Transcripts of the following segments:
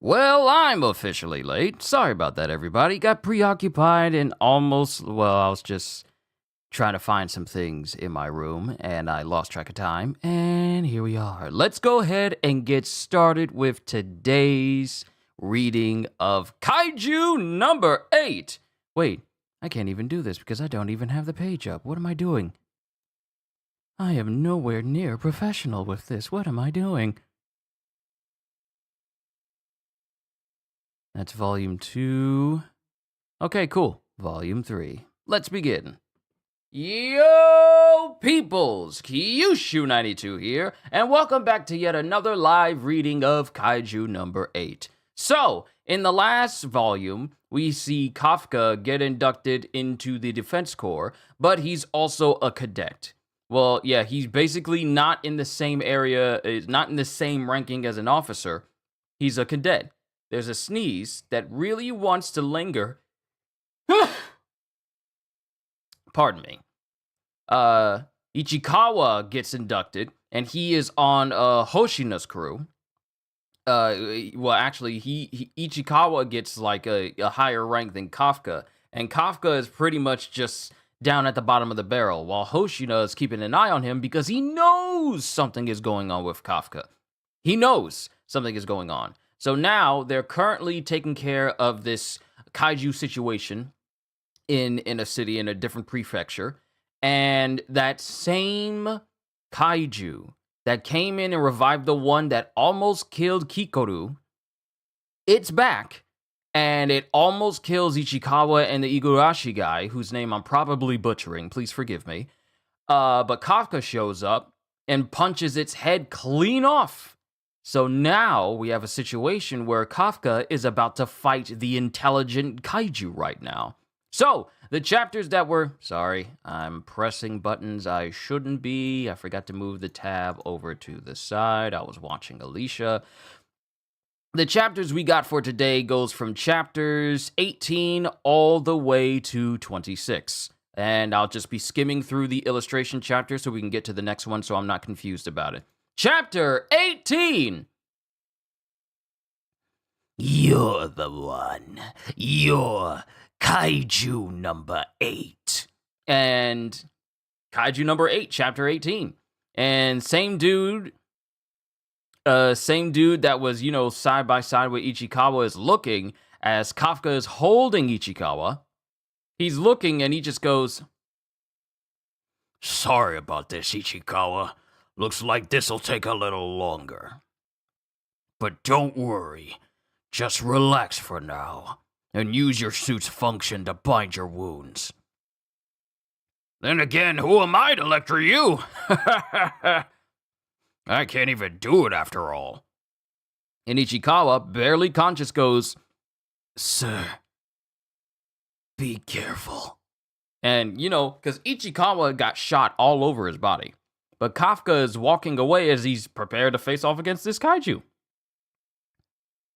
Well, I'm officially late. Sorry about that, everybody. Got preoccupied and I was just trying to find some things in my room and I lost track of time. And here we are. Let's go ahead and get started with today's reading of Kaiju number 8. Wait, I can't even do this because I don't even have the page up. What am I doing? I am nowhere near professional with this. What am I doing? That's volume 2. Okay, cool. Volume 3. Let's begin. Yo, peoples! Kyushu92 here, and welcome back to yet another live reading of Kaiju number 8. So, in the last volume, we see Kafka get inducted into the Defense Corps, but he's also a cadet. Well, yeah, he's basically not in the same area, not in the same ranking as an officer. He's a cadet. There's a sneeze that really wants to linger. Pardon me. Ichikawa gets inducted, and he is on Hoshina's crew. Ichikawa gets like a higher rank than Kafka, and Kafka is pretty much just down at the bottom of the barrel, while Hoshina is keeping an eye on him because he knows something is going on with Kafka. He knows something is going on. So now they're currently taking care of this kaiju situation in a city in a different prefecture. And that same kaiju that came in and revived the one that almost killed Kikoru, it's back. And it almost kills Ichikawa and the Igarashi guy, whose name I'm probably butchering. Please forgive me. But Kafka shows up and punches its head clean off. So now we have a situation where Kafka is about to fight the intelligent kaiju right now. So, the chapters that were... Sorry, I'm pressing buttons I shouldn't be. I forgot to move the tab over to the side. I was watching Alicia. The chapters we got for today goes from chapters 18 all the way to 26. And I'll just be skimming through the illustration chapter so we can get to the next one so I'm not confused about it. Chapter 18! You're the one. You're Kaiju number 8. And Kaiju number 8, chapter 18. And same dude that was, side by side with Ichikawa is looking as Kafka is holding Ichikawa. He's looking and he just goes, "Sorry about this, Ichikawa. Looks like this'll take a little longer. But don't worry. Just relax for now, and use your suit's function to bind your wounds." Then again, who am I to lecture you? I can't even do it after all. And Ichikawa, barely conscious, goes, "Sir, be careful." And, because Ichikawa got shot all over his body. But Kafka is walking away as he's prepared to face off against this kaiju.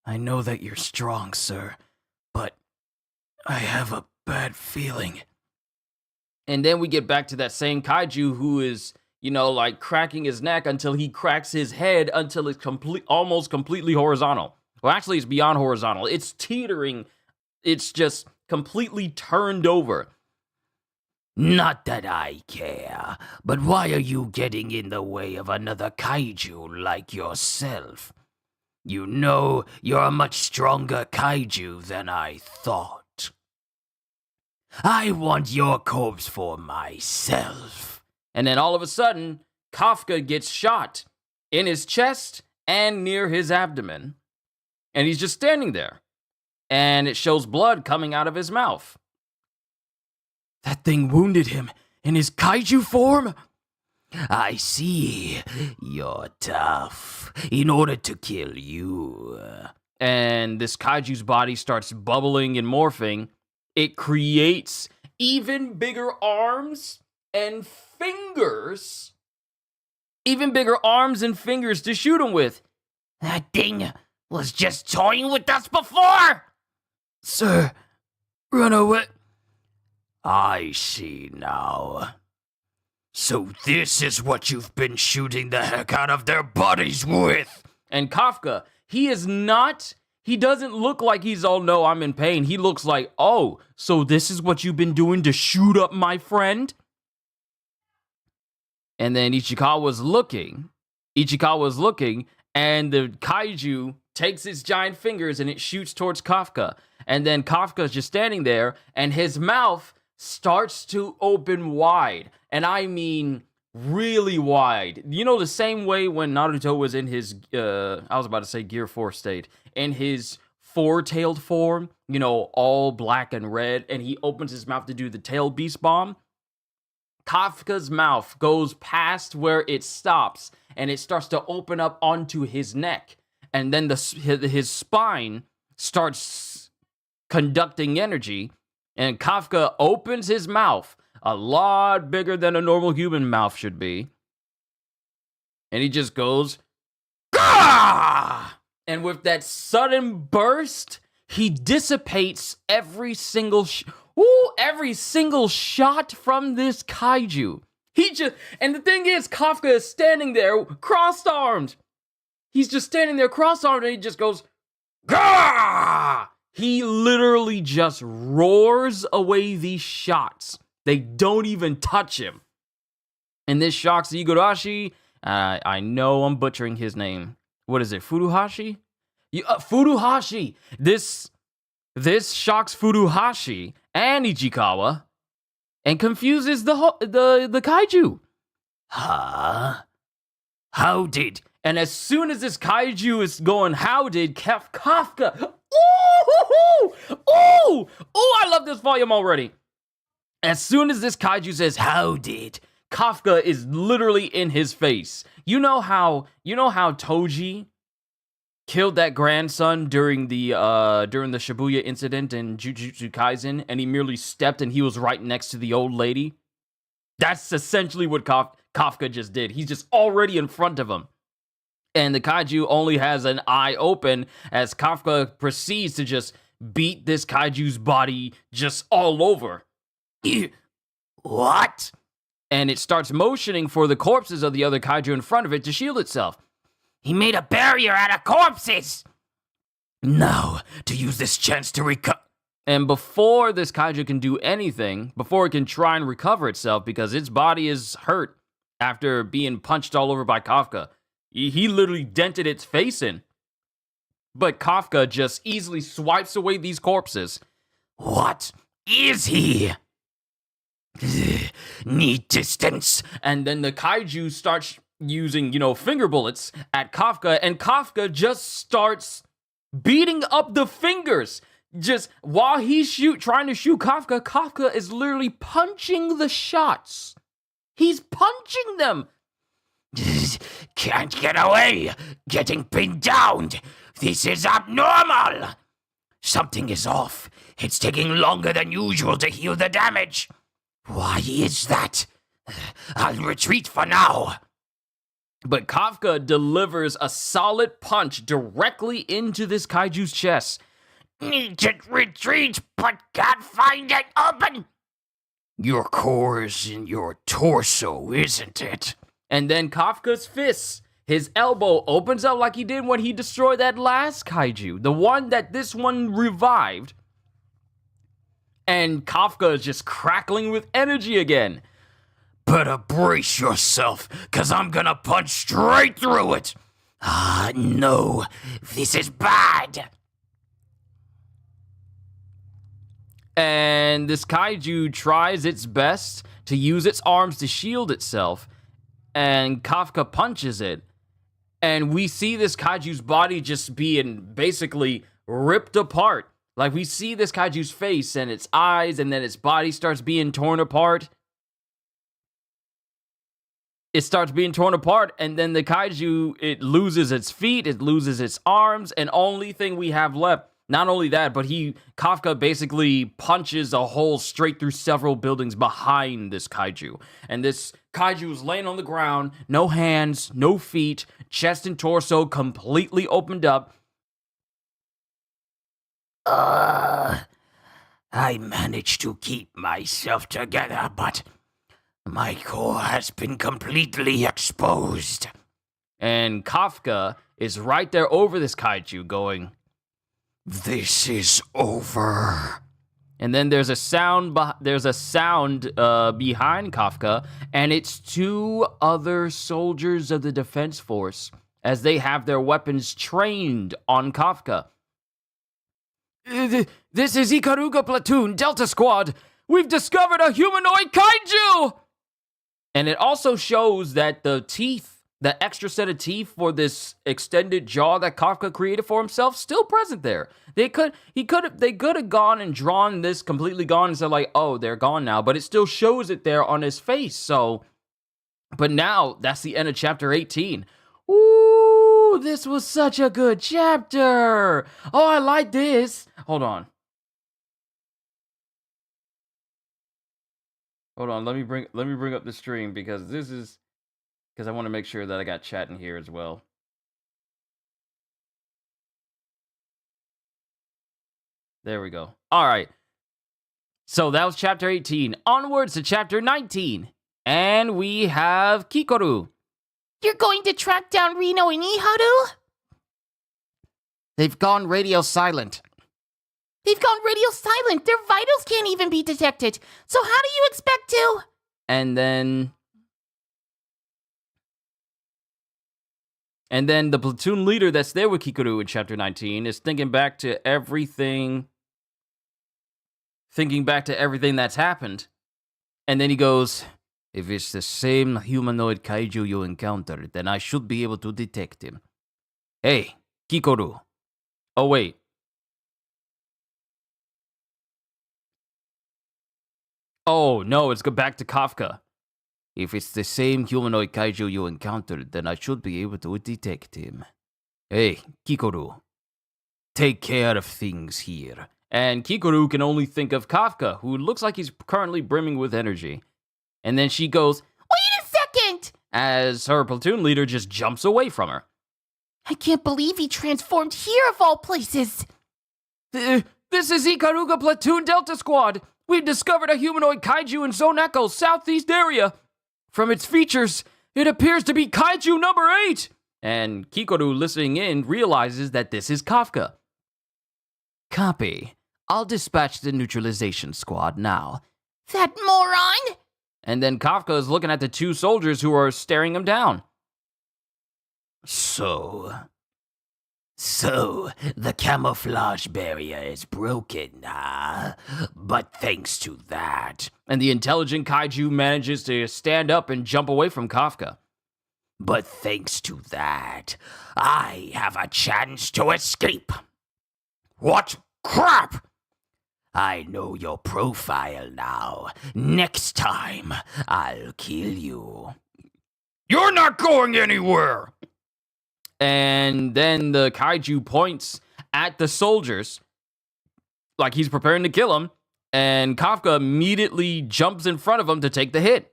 "I know that you're strong, sir, but I have a bad feeling." And then we get back to that same kaiju who is, cracking his neck until he cracks his head until it's almost completely horizontal. Well, actually, it's beyond horizontal. It's teetering. It's just completely turned over. "Not that I care, but why are you getting in the way of another kaiju like yourself? You know you're a much stronger kaiju than I thought. I want your corpse for myself." And then all of a sudden, Kafka gets shot in his chest and near his abdomen. And he's just standing there. And it shows blood coming out of his mouth. "That thing wounded him in his kaiju form?" "I see. You're tough. In order to kill you." And this kaiju's body starts bubbling and morphing. It creates even bigger arms and fingers. Even bigger arms and fingers to shoot him with. "That thing was just toying with us before!" "Sir, run away." "I see now. So this is what you've been shooting the heck out of their bodies with." And Kafka, he is not He doesn't look like he's, oh no, I'm in pain. He looks like, oh, so this is what you've been doing to shoot up my friend? And then Ichikawa's looking, and the kaiju takes its giant fingers and it shoots towards Kafka. And then Kafka's just standing there, and his mouth starts to open wide. And I mean really wide. You know, the same way when Naruto was in his, I was about to say Gear 4 state, in his four-tailed form, you know, all black and red, and he opens his mouth to do the tail beast bomb. Kafka's mouth goes past where it stops, and it starts to open up onto his neck. And then his spine starts conducting energy, and Kafka opens his mouth, a lot bigger than a normal human mouth should be. And he just goes, Gah! And with that sudden burst, he dissipates every single shot from this kaiju. And the thing is, Kafka is standing there cross-armed. He's just standing there cross-armed, and he just goes, Gah! He literally just roars away these shots. They don't even touch him. And this shocks Igarashi. I know I'm butchering his name. What is it, Furuhashi? Furuhashi! This shocks Furuhashi and Ichikawa and confuses the kaiju. Huh? How did? And as soon as this kaiju is going, how did Kafka? Ooh! I love this volume already. As soon as this kaiju says, how did? Kafka is literally in his face. You know how Toji killed that grandson during the Shibuya incident in Jujutsu Kaisen, and he merely stepped and he was right next to the old lady? That's essentially what Kafka just did. He's just already in front of him. And the kaiju only has an eye open as Kafka proceeds to just beat this kaiju's body just all over. What? And it starts motioning for the corpses of the other kaiju in front of it to shield itself. He made a barrier out of corpses! Now, to use this chance to recover. And before this kaiju can do anything, before it can try and recover itself, because its body is hurt after being punched all over by Kafka, he literally dented its face in. But Kafka just easily swipes away these corpses. What is he? Need distance. And then the kaiju starts using, finger bullets at Kafka, and Kafka just starts beating up the fingers. Just while he's trying to shoot Kafka, Kafka is literally punching the shots. He's punching them. Can't get away. Getting pinned down. This is abnormal. Something is off. It's taking longer than usual to heal the damage. Why is that? I'll retreat for now. But Kafka delivers a solid punch directly into this kaiju's chest. Need to retreat, but can't find it open. Your core is in your torso, isn't it? And then Kafka's fist, his elbow opens up like he did when he destroyed that last kaiju, the one that this one revived. And Kafka is just crackling with energy again. Better brace yourself, cause I'm gonna punch straight through it. No, this is bad. And this kaiju tries its best to use its arms to shield itself, and Kafka punches it. And we see this kaiju's body just being basically ripped apart. Like, we see this kaiju's face and its eyes, and then its body starts being torn apart. It starts being torn apart, and then the kaiju, it loses its feet, it loses its arms, and only thing we have left, not only that, but Kafka basically punches a hole straight through several buildings behind this kaiju. And this kaiju is laying on the ground, no hands, no feet, chest and torso completely opened up. I managed to keep myself together, but my core has been completely exposed. And Kafka is right there over this kaiju going, This is over. And then there's a sound behind Kafka, and it's two other soldiers of the Defense Force as they have their weapons trained on Kafka. This is Ikaruga Platoon, Delta Squad. We've discovered a humanoid kaiju! And it also shows that the teeth, the extra set of teeth for this extended jaw that Kafka created for himself, still present there. They could have gone and drawn this completely gone and said like, oh, they're gone now, but it still shows it there on his face. So, but now that's the end of chapter 18. Ooh, this was such a good chapter. Oh, I like this. Hold on, let me bring up the stream because I want to make sure that I got chat in here as well. There we go. All right. So that was chapter 18. Onwards to chapter 19. And we have Kikoru. You're going to track down Reno and Iharu? They've gone radio silent. They've gone radio silent. Their vitals can't even be detected. So how do you expect to? And then the platoon leader that's there with Kikoru in chapter 19 is thinking back to everything that's happened. And then he goes, if it's the same humanoid kaiju you encountered, then I should be able to detect him. Hey, Kikoru. Oh, wait. Oh, no, it's go back to Kafka. If it's the same humanoid kaiju you encountered, then I should be able to detect him. Hey, Kikoru. Take care of things here. And Kikoru can only think of Kafka, who looks like he's currently brimming with energy. And then she goes, wait a second! As her platoon leader just jumps away from her. I can't believe he transformed here of all places. This is Ikaruga Platoon Delta Squad. We've discovered a humanoid kaiju in Zone Echo's southeast area. From its features, it appears to be Kaiju number 8. And Kikoru, listening in, realizes that this is Kafka. Copy. I'll dispatch the neutralization squad now. That moron! And then Kafka is looking at the two soldiers who are staring him down. So, the camouflage barrier is broken, huh? But thanks to that. And the intelligent kaiju manages to stand up and jump away from Kafka. But thanks to that, I have a chance to escape. What crap! I know your profile now. Next time, I'll kill you. You're not going anywhere! And then the kaiju points at the soldiers like he's preparing to kill him. And Kafka immediately jumps in front of him to take the hit,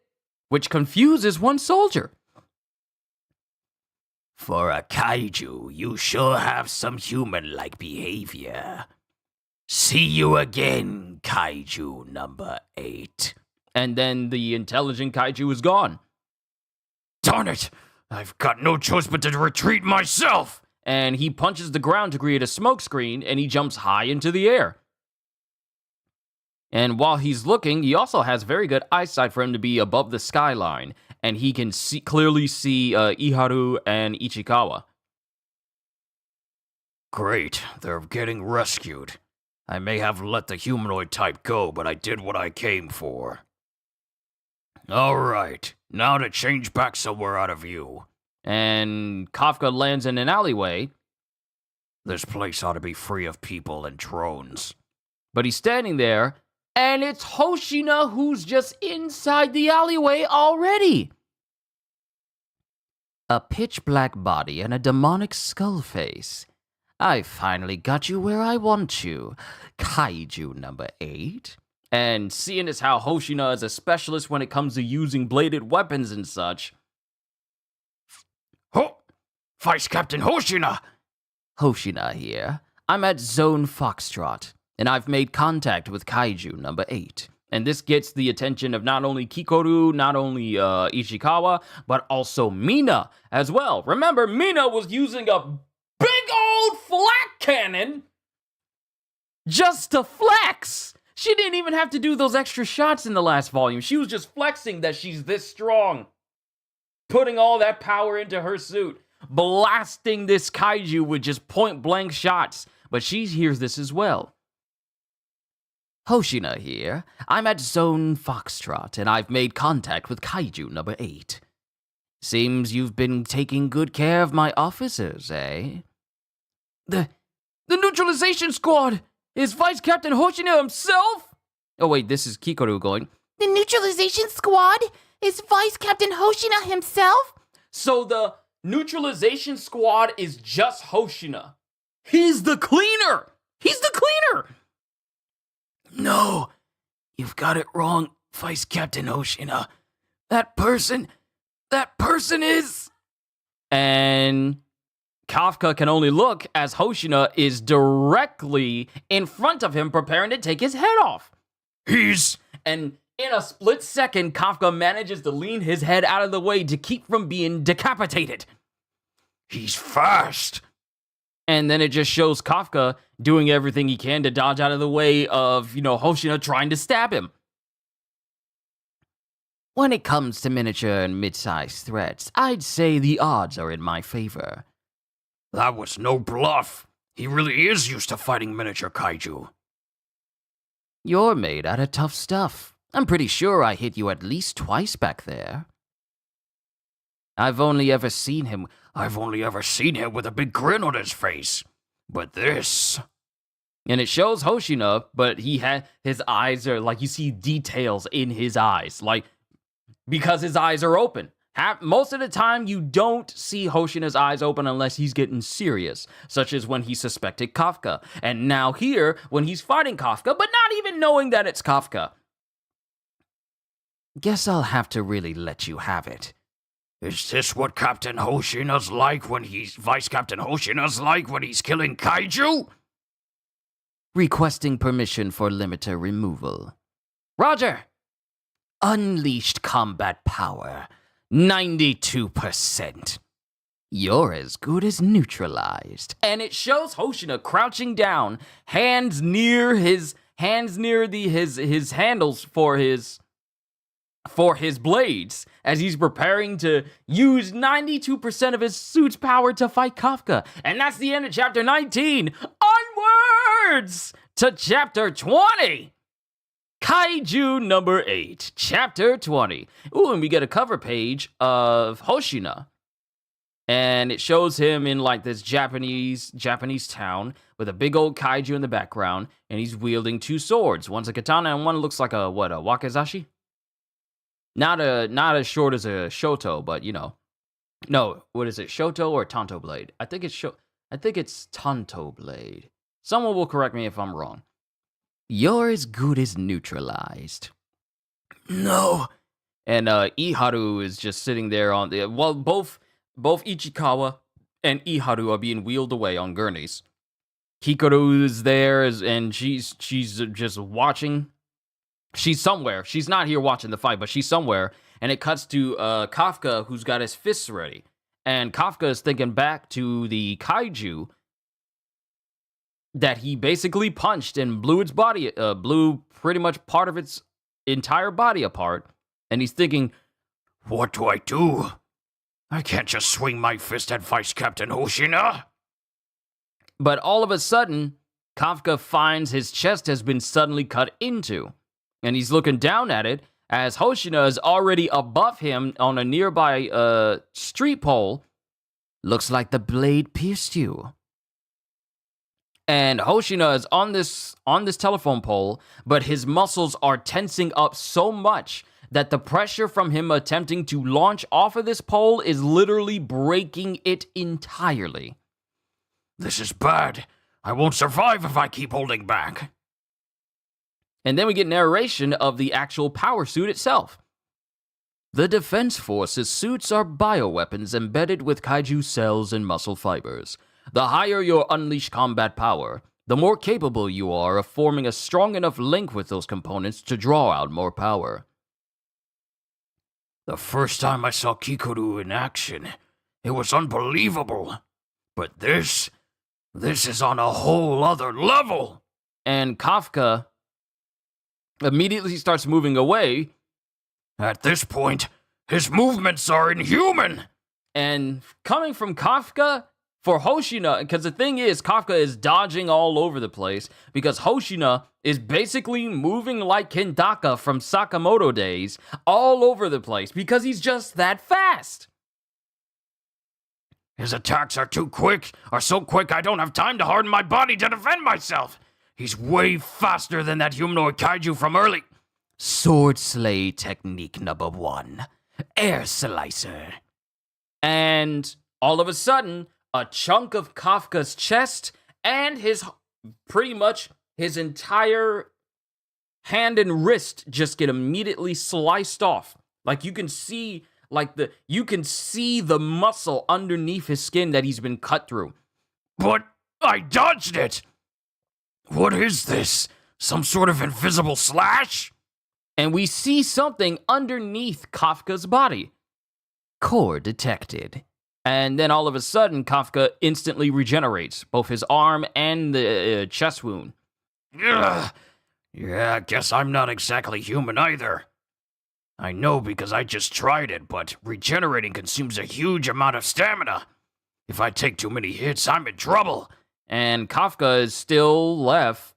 which confuses one soldier. For a kaiju, you sure have some human-like behavior. See you again, Kaiju number 8. And then the intelligent kaiju is gone. Darn it! I've got no choice but to retreat myself! And he punches the ground to create a smoke screen, and he jumps high into the air. And while he's looking, he also has very good eyesight for him to be above the skyline, and he can clearly see Iharu and Ichikawa. Great, they're getting rescued. I may have let the humanoid type go, but I did what I came for. Alright, now to change back somewhere out of view. And Kafka lands in an alleyway. This place ought to be free of people and drones. But he's standing there, and it's Hoshina who's just inside the alleyway already. A pitch-black body and a demonic skull face. I finally got you where I want you, Kaiju number 8. And seeing as how Hoshina is a specialist when it comes to using bladed weapons and such. Vice Captain Hoshina! Hoshina here. I'm at Zone Foxtrot, and I've made contact with Kaiju number 8. And this gets the attention of not only Kikoru, not only Ichikawa, but also Mina as well. Remember, Mina was using a big old flak cannon just to flex. She didn't even have to do those extra shots in the last volume. She was just flexing that she's this strong, putting all that power into her suit, blasting this kaiju with just point-blank shots. But she hears this as well. Hoshina here. I'm at Zone Foxtrot, and I've made contact with Kaiju number 8. Seems you've been taking good care of my officers, eh? The neutralization squad is Vice Captain Hoshina himself? Oh wait, this is Kikoru going. The neutralization squad is Vice Captain Hoshina himself? So the neutralization squad is just Hoshina. He's the cleaner! He's the cleaner! No, you've got it wrong, Vice Captain Hoshina. That person is... And Kafka can only look as Hoshina is directly in front of him preparing to take his head off. And in a split second, Kafka manages to lean his head out of the way to keep from being decapitated. He's fast. And then it just shows Kafka doing everything he can to dodge out of the way of, Hoshina trying to stab him. When it comes to miniature and mid-sized threats, I'd say the odds are in my favor. That was no bluff. He really is used to fighting miniature kaiju. You're made out of tough stuff. I'm pretty sure I hit you at least twice back there. I've only ever seen him with a big grin on his face. But this... And it shows Hoshina, but his eyes are like, you see details in his eyes, like, because his eyes are open. Most of the time, you don't see Hoshina's eyes open unless he's getting serious, such as when he suspected Kafka. And now here, when he's fighting Kafka, but not even knowing that it's Kafka. Guess I'll have to really let you have it. Is this what Captain Hoshina's like when he's... Vice Captain Hoshina's like when he's killing kaiju? Requesting permission for limiter removal. Roger! Unleashed combat power. 92%. You're as good as neutralized. And it shows Hoshina crouching down, hands near his handles for his blades, as he's preparing to use 92% of his suit's power to fight Kafka. And that's the end of chapter 19. Onwards to chapter 20. Kaiju number 8, chapter 20. Ooh, and we get a cover page of Hoshina. And it shows him in like this Japanese town with a big old kaiju in the background, and he's wielding 2 swords. One's a katana and one looks like a wakizashi? Not as short as a shoto, but No, what is it? Shoto or Tanto blade? I think it's Tanto blade. Someone will correct me if I'm wrong. You're as good as neutralized. No. And Iharu is just sitting there on the... Well, both Ichikawa and Iharu are being wheeled away on gurneys. Hikaru is there, and she's just watching. She's somewhere. She's not here watching the fight, but she's somewhere. And it cuts to Kafka, who's got his fists ready. And Kafka is thinking back to the kaiju that he basically punched and blew pretty much part of its entire body apart. And he's thinking, what do I do? I can't just swing my fist at Vice Captain Hoshina. But all of a sudden, Kafka finds his chest has been suddenly cut into. And he's looking down at it as Hoshina is already above him on a nearby street pole. Looks like the blade pierced you. And Hoshina is on this telephone pole, but his muscles are tensing up so much that the pressure from him attempting to launch off of this pole is literally breaking it entirely. This is bad. I won't survive if I keep holding back. And then we get narration of the actual power suit itself. The Defense Force's suits are bioweapons embedded with kaiju cells and muscle fibers. The higher your unleashed combat power, the more capable you are of forming a strong enough link with those components to draw out more power. The first time I saw Kikoru in action, it was unbelievable. But this is on a whole other level. And Kafka immediately starts moving away. At this point, his movements are inhuman. And coming from Kafka, for Hoshina, because the thing is, Kafka is dodging all over the place, because Hoshina is basically moving like Kintaka from Sakamoto days, all over the place, because he's just that fast. His attacks are so quick I don't have time to harden my body to defend myself. He's way faster than that humanoid kaiju from early. Sword Slay technique number 1. Air Slicer. And all of a sudden, a chunk of Kafka's chest and pretty much his entire hand and wrist just get immediately sliced off. Like you can see the muscle underneath his skin that he's been cut through. But I dodged it. What is this? Some sort of invisible slash? And we see something underneath Kafka's body. Core detected. And then all of a sudden, Kafka instantly regenerates both his arm and the chest wound. Ugh. Yeah, I guess I'm not exactly human either. I know because I just tried it, but regenerating consumes a huge amount of stamina. If I take too many hits, I'm in trouble. And Kafka is still left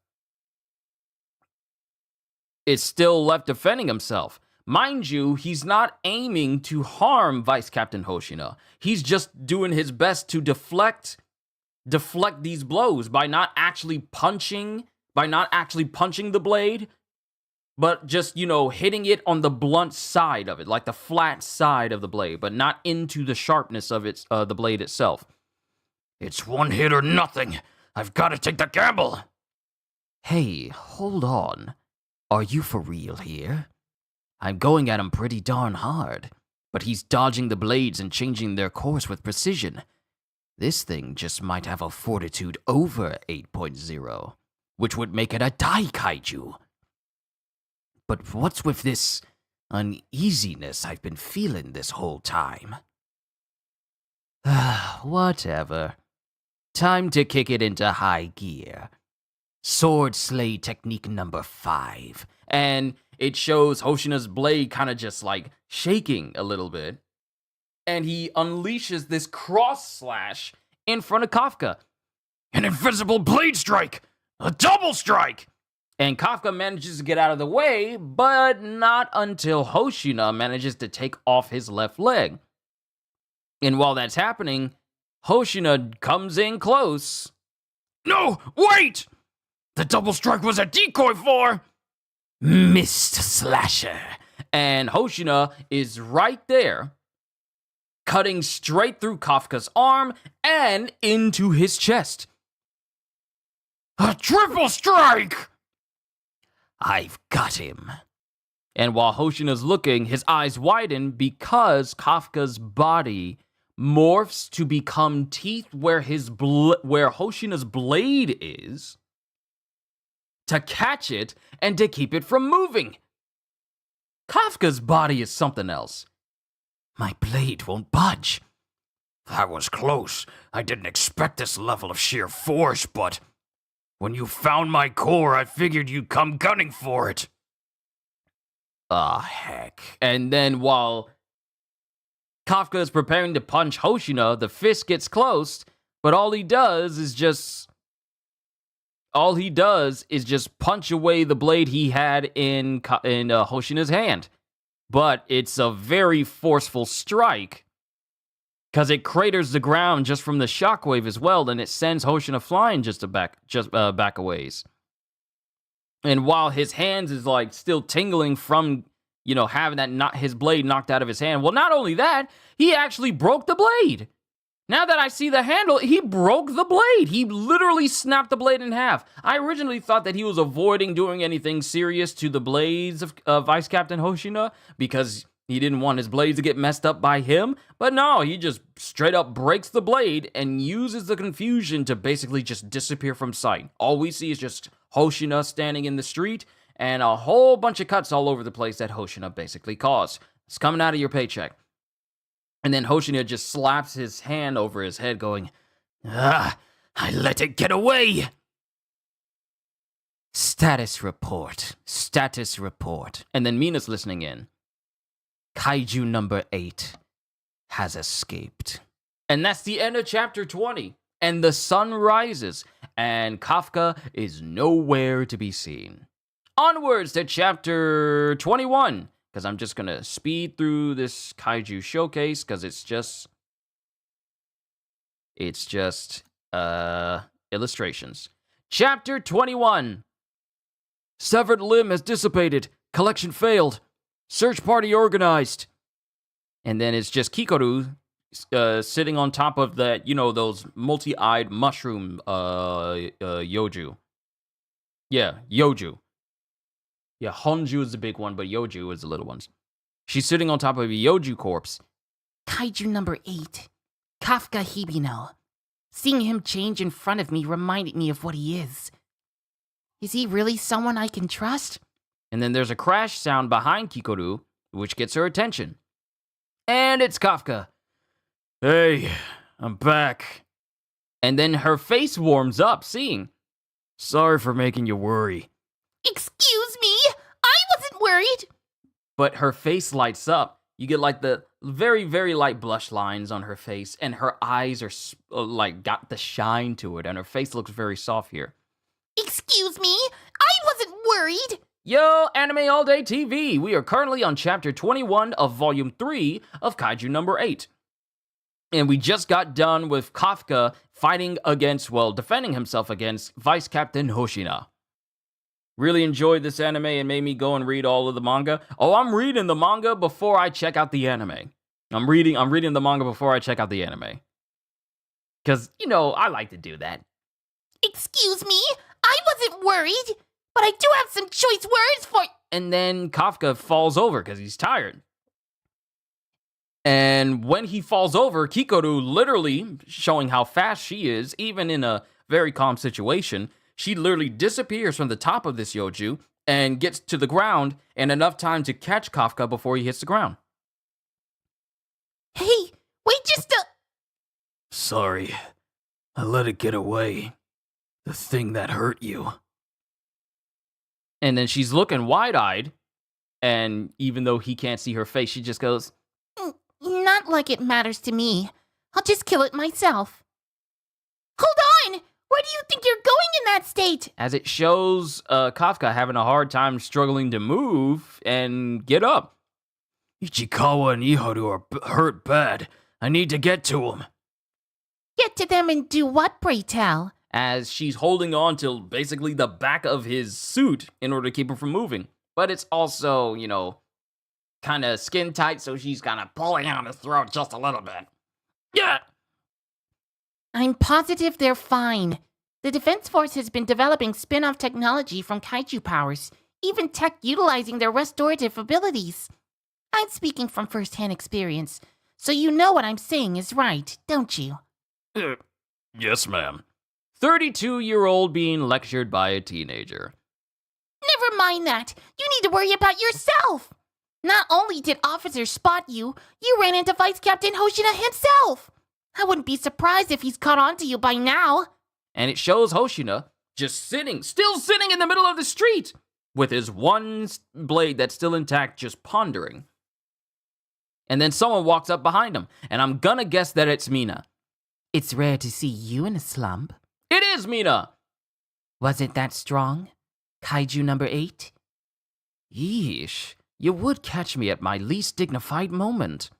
defending himself. Mind you, he's not aiming to harm Vice Captain Hoshina. He's just doing his best to deflect these blows by not actually punching the blade, but just, hitting it on the blunt side of it, like the flat side of the blade, but not into the sharpness of the blade itself. It's one hit or nothing. I've got to take the gamble. Hey, hold on. Are you for real here? I'm going at him pretty darn hard, but he's dodging the blades and changing their course with precision. This thing just might have a fortitude over 8.0, which would make it a Dai Kaiju. But what's with this uneasiness I've been feeling this whole time? Whatever. Time to kick it into high gear. Sword Slay technique number 5. And it shows Hoshina's blade kind of just like shaking a little bit. And he unleashes this cross slash in front of Kafka. An invisible blade strike! A double strike! And Kafka manages to get out of the way, but not until Hoshina manages to take off his left leg. And while that's happening, Hoshina comes in close. No, wait! The double strike was a decoy for... Mist Slasher. And Hoshina is right there, cutting straight through Kafka's arm and into his chest. A triple strike! I've got him. And while Hoshina's looking, his eyes widen because Kafka's body morphs to become teeth where Hoshina's blade is, to catch it and to keep it from moving. Kafka's body is something else. My blade won't budge. That was close. I didn't expect this level of sheer force, but when you found my core, I figured you'd come gunning for it. Ah, heck. And then while Kafka is preparing to punch Hoshina, the fist gets close, but all he does is just punch away the blade he had in Hoshina's hand. But it's a very forceful strike, because it craters the ground just from the shockwave as well, and it sends Hoshina flying just back a ways. And while his hands is like still tingling from, having his blade knocked out of his hand. Well, not only that, he actually broke the blade. Now that I see the handle, he broke the blade. He literally snapped the blade in half. I originally thought that he was avoiding doing anything serious to the blades of Vice Captain Hoshina because he didn't want his blades to get messed up by him. But no, he just straight up breaks the blade and uses the confusion to basically just disappear from sight. All we see is just Hoshina standing in the street and a whole bunch of cuts all over the place that Hoshina basically caused. It's coming out of your paycheck. And then Hoshina just slaps his hand over his head going, I let it get away. Status report. Status report. And then Mina's listening in. Kaiju number 8 has escaped. And that's the end of chapter 20. And the sun rises, and Kafka is nowhere to be seen. Onwards to chapter 21, because I'm just going to speed through this Kaiju showcase, because it's just illustrations. Chapter 21. Severed limb has dissipated. Collection failed. Search party organized. And then it's just Kikoru sitting on top of that, those multi-eyed mushroom Yoju. Yeah, Yoju. Yeah, Honju is the big one, but Yoju is the little ones. She's sitting on top of a Yoju corpse. Kaiju number 8. Kafka Hibino. Seeing him change in front of me reminded me of what he is. Is he really someone I can trust? And then there's a crash sound behind Kikoru, which gets her attention. And it's Kafka. Hey, I'm back. And then her face warms up, seeing. Sorry for making you worry. Excuse me? I wasn't worried. But her face lights up. You get like the very, very light blush lines on her face, and her eyes are like got the shine to it, and her face looks very soft here. Excuse me? I wasn't worried. Yo, Anime All Day TV! We are currently on chapter 21 of volume 3 of Kaiju number 8. And we just got done with Kafka defending himself against Vice Captain Hoshina. Really enjoyed this anime and made me go and read all of the manga. Oh, I'm reading the manga before I check out the anime. I'm reading the manga before I check out the anime. Because, I like to do that. Excuse me? I wasn't worried, but I do have some choice words for... And then Kafka falls over because he's tired. And when he falls over, Kikoru, literally showing how fast she is, even in a very calm situation, she literally disappears from the top of this Yoju and gets to the ground in enough time to catch Kafka before he hits the ground. Hey, wait just a... Sorry. I let it get away. The thing that hurt you. And then she's looking wide-eyed, and even though he can't see her face, she just goes, Not like it matters to me. I'll just kill it myself. Hold on! Where do you think you're going in that state? as it shows Kafka having a hard time struggling to move and get up. Ichikawa and Iharu are hurt bad. I need to get to them. Get to them and do what, pray tell? As she's holding on to basically the back of his suit in order to keep him from moving. But it's also, kind of skin tight, so she's kind of pulling on his throat just a little bit. Yeah! I'm positive they're fine. The Defense Force has been developing spin-off technology from Kaiju powers, even tech utilizing their restorative abilities. I'm speaking from first-hand experience, so you know what I'm saying is right, don't you? Yes, ma'am. 32-year-old being lectured by a teenager. Never mind that. You need to worry about yourself. Not only did officers spot you, you ran into Vice Captain Hoshina himself. I wouldn't be surprised if he's caught on to you by now. And it shows Hoshina just still sitting in the middle of the street, with his one blade that's still intact, just pondering. And then someone walks up behind him, and I'm gonna guess that it's Mina. It's rare to see you in a slump. It is Mina! Was it that strong? Kaiju number 8? Yeesh, you would catch me at my least dignified moment.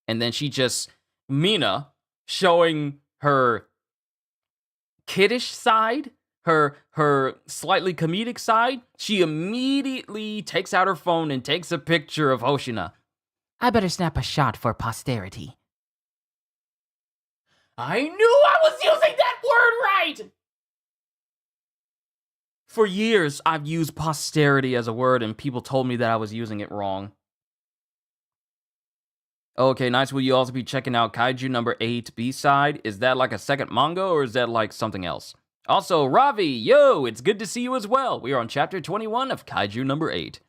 And then Mina, showing her kiddish side, her slightly comedic side, she immediately takes out her phone and takes a picture of Hoshina. I better snap a shot for posterity. I knew I was using that word right! For years, I've used posterity as a word, and people told me that I was using it wrong. Okay, nice. Will you also be checking out Kaiju number 8 B-side? Is that like a second manga, or is that like something else? Also, Ravi, yo, it's good to see you as well. We are on chapter 21 of Kaiju number 8.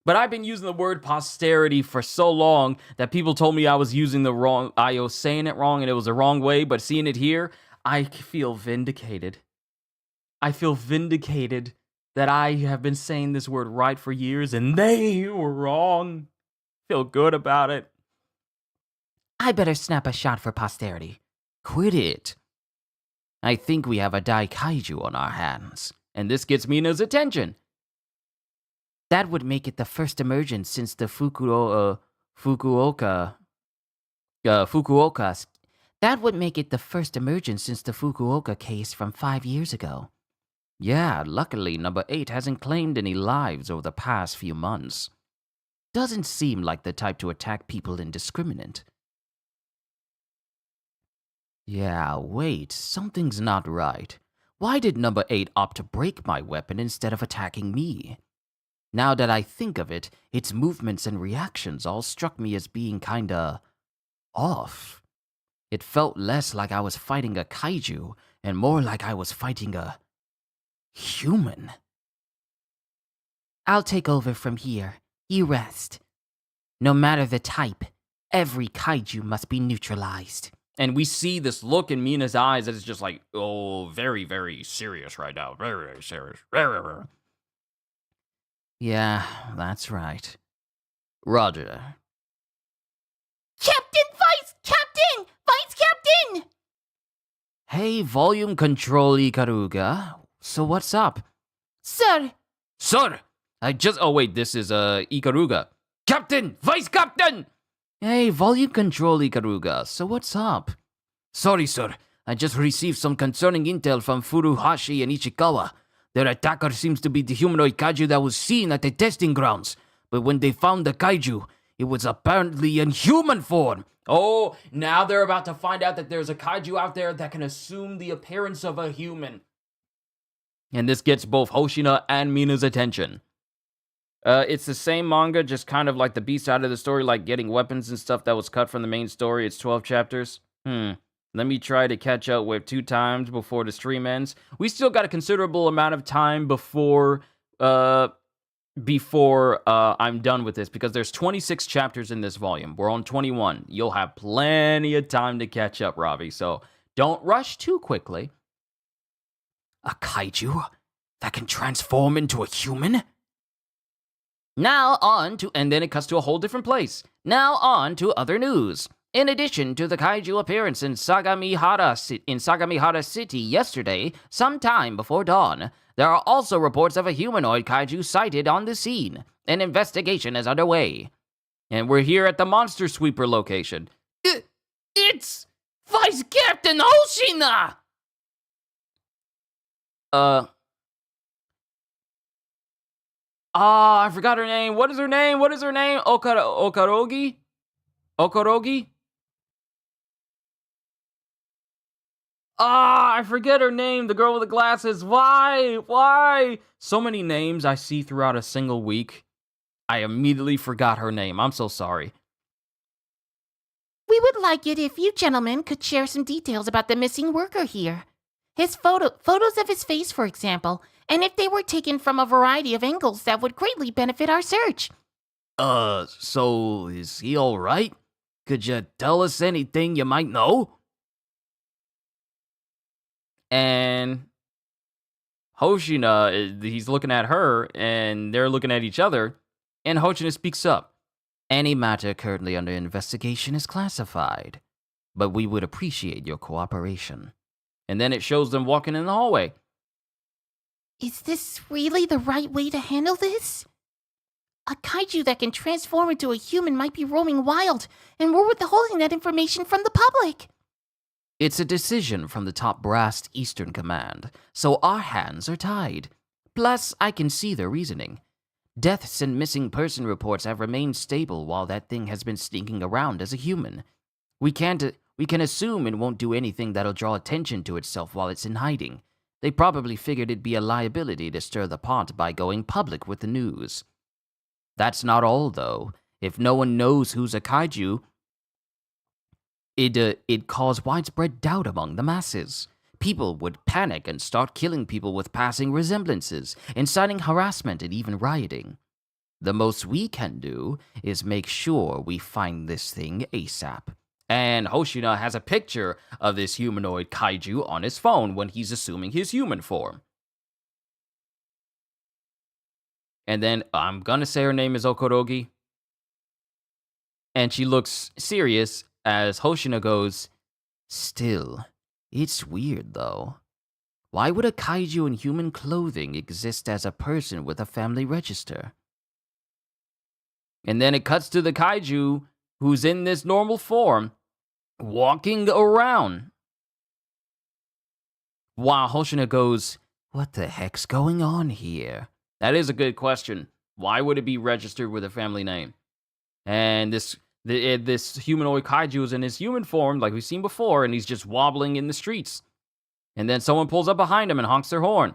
But I've been using the word posterity for so long that people told me I was using I was saying it wrong and it was the wrong way, but seeing it here, I feel vindicated. I feel vindicated that I have been saying this word right for years and they were wrong. Feel good about it. I better snap a shot for posterity. Quit it. I think we have a Kaiju on our hands. And this gets Mina's attention. That would make it the first emergence since the Fukuoka. That would make it the first emergence since the Fukuoka case from 5 years ago. Yeah, luckily number 8 hasn't claimed any lives over the past few months. Doesn't seem like the type to attack people indiscriminate. Yeah, wait, something's not right. Why did number 8 opt to break my weapon instead of attacking me? Now that I think of it, its movements and reactions all struck me as being kinda off. It felt less like I was fighting a kaiju and more like I was fighting a human. I'll take over from here. You rest. No matter the type, every kaiju must be neutralized. And we see this look in Mina's eyes that is just like, oh, very, very serious right now. Very, very serious. Yeah, that's right. Roger. Captain! Vice Captain! Hey, volume control Ikaruga. So what's up? Sir! Sir! Oh wait, this is Ikaruga. Captain! Vice Captain! Hey, volume control Ikaruga. So what's up? Sorry, sir. I just received some concerning intel from Furuhashi and Ichikawa. Their attacker seems to be the humanoid kaiju that was seen at the testing grounds. But when they found the kaiju, it was apparently in human form. Oh, now they're about to find out that there's a kaiju out there that can assume the appearance of a human. And this gets both Hoshina and Mina's attention. It's the same manga, just kind of like the B side of the story, like getting weapons and stuff that was cut from the main story. It's 12 chapters. Let me try to catch up with 2 times before the stream ends. We still got a considerable amount of time before I'm done with this, because there's 26 chapters in this volume. We're on 21. You'll have plenty of time to catch up, Ravi, so don't rush too quickly. A kaiju that can transform into a human? Now on to, and then it cuts to a whole different place. Now on to other news. In addition to the kaiju appearance in Sagamihara City yesterday, sometime before dawn, there are also reports of a humanoid kaiju sighted on the scene. An investigation is underway. And we're here at the Monster Sweeper location. It's Vice Captain Hoshina! I forgot her name. What is her name? Okarogi? I forget her name. The girl with the glasses. Why? So many names I see throughout a single week. I immediately forgot her name. I'm so sorry. We would like it if you gentlemen could share some details about the missing worker here. His photos of his face, for example, and if they were taken from a variety of angles that would greatly benefit our search. So is he alright? Could you tell us anything you might know? And Hoshina, he's looking at her, and they're looking at each other, and Hoshina speaks up. Any matter currently under investigation is classified, but we would appreciate your cooperation. And then it shows them walking in the hallway. Is this really the right way to handle this? A kaiju that can transform into a human might be roaming wild, and we're withholding that information from the public. It's a decision from the top brass Eastern Command, so our hands are tied. Plus, I can see their reasoning. Deaths and missing person reports have remained stable while that thing has been sneaking around as a human. We can assume it won't do anything that'll draw attention to itself while it's in hiding. They probably figured it'd be a liability to stir the pot by going public with the news. That's not all, though. If no one knows who's a kaiju, it'd cause widespread doubt among the masses. People would panic and start killing people with passing resemblances, inciting harassment and even rioting. The most we can do is make sure we find this thing ASAP. And Hoshina has a picture of this humanoid kaiju on his phone when he's assuming his human form. And then I'm gonna say her name is Okorogi. And she looks serious as Hoshina goes, Still, it's weird though. Why would a kaiju in human clothing exist as a person with a family register? and then it cuts to the kaiju who's in this normal form, walking around. While Hoshina goes, What the heck's going on here? that is a good question. Why would it be registered with a family name? And this humanoid kaiju is in his human form, like we've seen before, and he's just wobbling in the streets. And then someone pulls up behind him and honks their horn.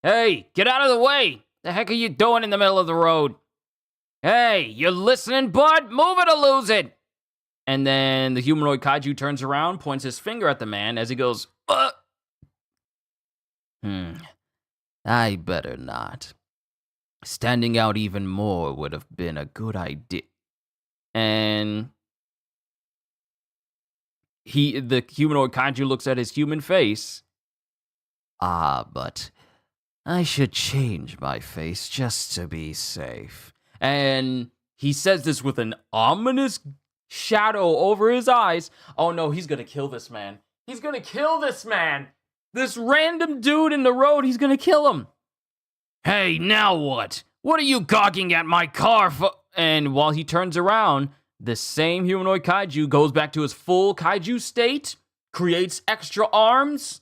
Hey, get out of the way! The heck are you doing in the middle of the road? Hey, you listening, bud? Move it or lose it! And then the humanoid kaiju turns around, points his finger at the man as he goes, I better not. Standing out even more would have been a good idea. And the humanoid kaiju looks at his human face. But I should change my face just to be safe. And he says this with an ominous shadow over his eyes. Oh no, he's gonna kill this man. He's gonna kill this man. This random dude in the road, he's gonna kill him. Hey, now what? What are you gawking at my car for? And while he turns around, the same humanoid kaiju goes back to his full kaiju state, creates extra arms,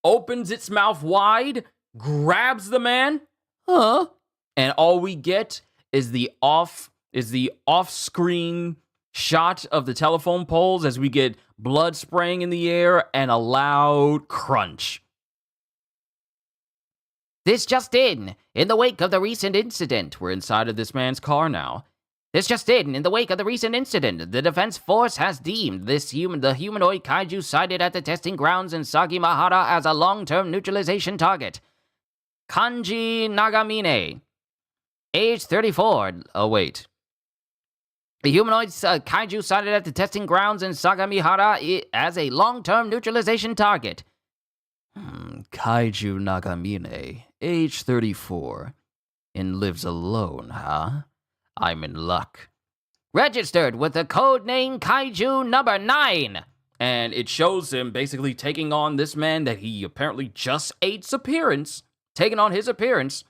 opens its mouth wide, grabs the man, and all we get is the off-screen shot of the telephone poles as we get blood spraying in the air and a loud crunch. This just in the wake of the recent incident. We're inside of this man's car now. This just in the wake of the recent incident, the Defense Force has deemed the humanoid kaiju sighted at the testing grounds in Sagimahara as a long-term neutralization target. Kanji Nagamine, age 34. Oh, wait. The humanoid kaiju sighted at the testing grounds in Sagamihara as a long-term neutralization target. Kaiju Nagamine, age 34, and lives alone, huh? I'm in luck. Registered with the code name Kaiju number 9. And it shows him basically taking on this man that he apparently just ate's appearance, taking on his appearance.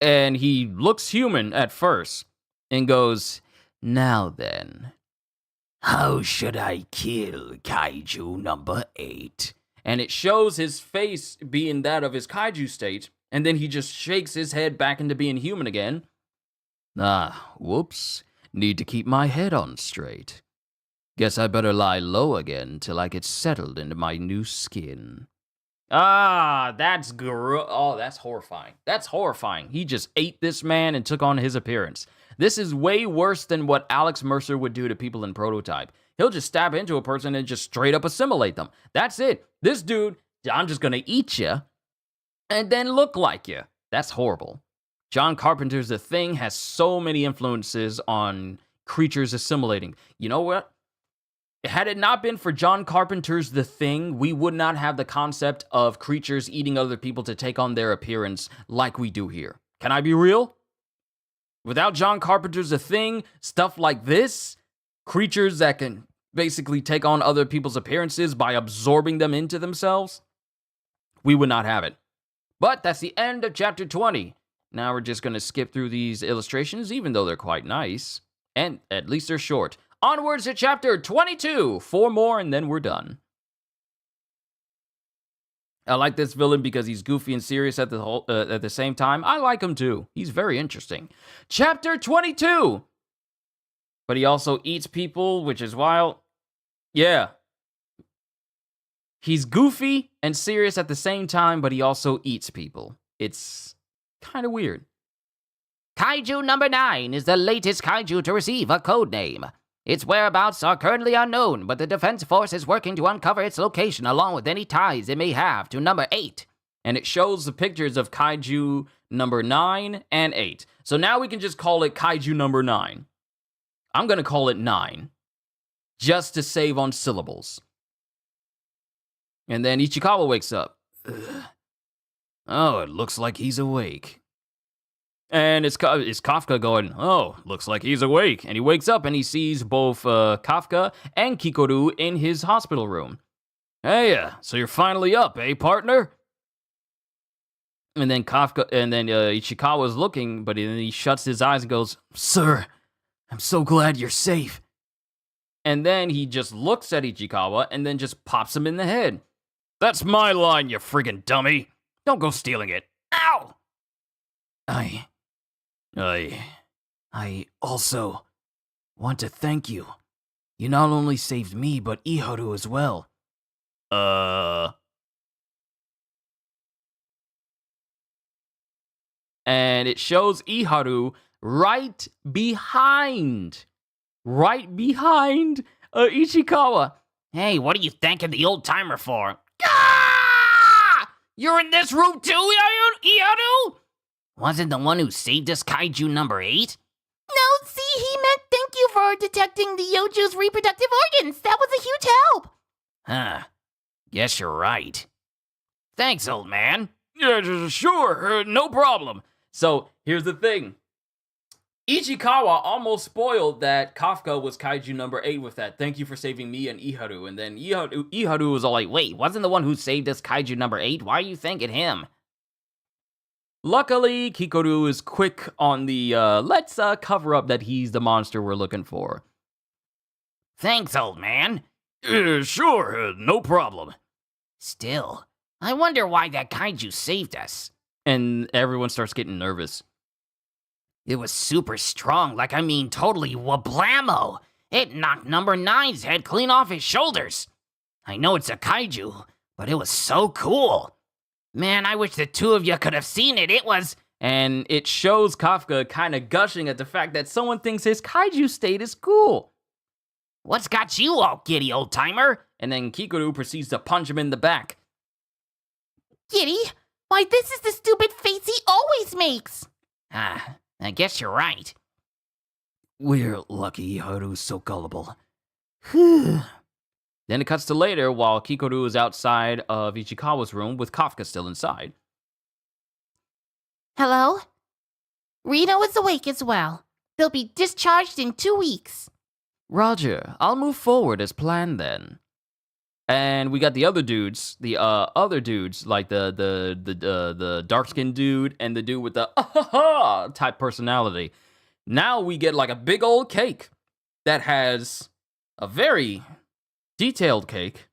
And he looks human at first and goes, Now then, how should I kill Kaiju number 8? And it shows his face being that of his kaiju state, and then he just shakes his head back into being human again. Whoops. Need to keep my head on straight. Guess I better lie low again till I get settled into my new skin. That's that's horrifying. That's horrifying. He just ate this man and took on his appearance. This is way worse than what Alex Mercer would do to people in Prototype. He'll just stab into a person and just straight up assimilate them. That's it. This dude, I'm just gonna eat you and then look like you. That's horrible. John Carpenter's The Thing has so many influences on creatures assimilating. You know what? Had it not been for John Carpenter's The Thing, we would not have the concept of creatures eating other people to take on their appearance like we do here. Can I be real? Without John Carpenter's The Thing, stuff like this, creatures that can basically take on other people's appearances by absorbing them into themselves, we would not have it. But that's the end of chapter 20. Now we're just going to skip through these illustrations, even though they're quite nice. And at least they're short. Onwards to chapter 22. 4 more and then we're done. I like this villain because he's goofy and serious at the same time. I like him too. He's very interesting. Chapter 22. But he also eats people, which is wild. Yeah. He's goofy and serious at the same time, but he also eats people. It's kind of weird. Kaiju number 9 is the latest kaiju to receive a code name. Its whereabouts are currently unknown, but the Defense Force is working to uncover its location along with any ties it may have to number 8. And it shows the pictures of Kaiju number 9 and 8. So now we can just call it Kaiju number 9. I'm going to call it 9, just to save on syllables. And then Ichikawa wakes up. Oh, it looks like he's awake. And it's Kafka going, oh, looks like he's awake. And he wakes up and he sees both Kafka and Kikoru in his hospital room. Hey, so you're finally up, eh, partner? And then Ichikawa's looking, but then he shuts his eyes and goes, Sir, I'm so glad you're safe. and then he just looks at Ichikawa and then just pops him in the head. That's my line, you friggin' dummy. Don't go stealing it. Ow! I also want to thank you. You not only saved me, but Iharu as well. And it shows Iharu right behind Ichikawa. Hey, what are you thanking the old timer for? Ah! You're in this room too, Iharu? Wasn't the one who saved us Kaiju number 8? No, see, he meant thank you for detecting the Yoju's reproductive organs. That was a huge help. Huh. Guess you're right. Thanks, old man. Yeah, sure, no problem. So here's the thing. Ichikawa almost spoiled that Kafka was Kaiju number 8 with that. Thank you for saving me and Iharu. And then Iharu was all like, Wait, wasn't the one who saved us Kaiju number 8? Why are you thanking him? luckily, Kikoru is quick on the, let's cover up that he's the monster we're looking for. Thanks, old man. Sure, no problem. Still, I wonder why that Kaiju saved us. And everyone starts getting nervous. It was super strong, totally wablammo. It knocked number 9's head clean off his shoulders. I know it's a kaiju, but it was so cool. Man, I wish the two of you could have seen it. It was... And it shows Kafka kind of gushing at the fact that someone thinks his kaiju state is cool. What's got you all giddy, old-timer? And then Kikoru proceeds to punch him in the back. Giddy? Why, this is the stupid face he always makes. Ah, I guess you're right. We're lucky Iharu's so gullible. Then it cuts to later while Kikoru is outside of Ichikawa's room with Kafka still inside. Hello? Rito is awake as well. They'll be discharged in 2 weeks. Roger, I'll move forward as planned then. And we got the other dudes, like the dark-skinned dude and the dude with the type personality. Now we get like a big old cake that has a very detailed cake.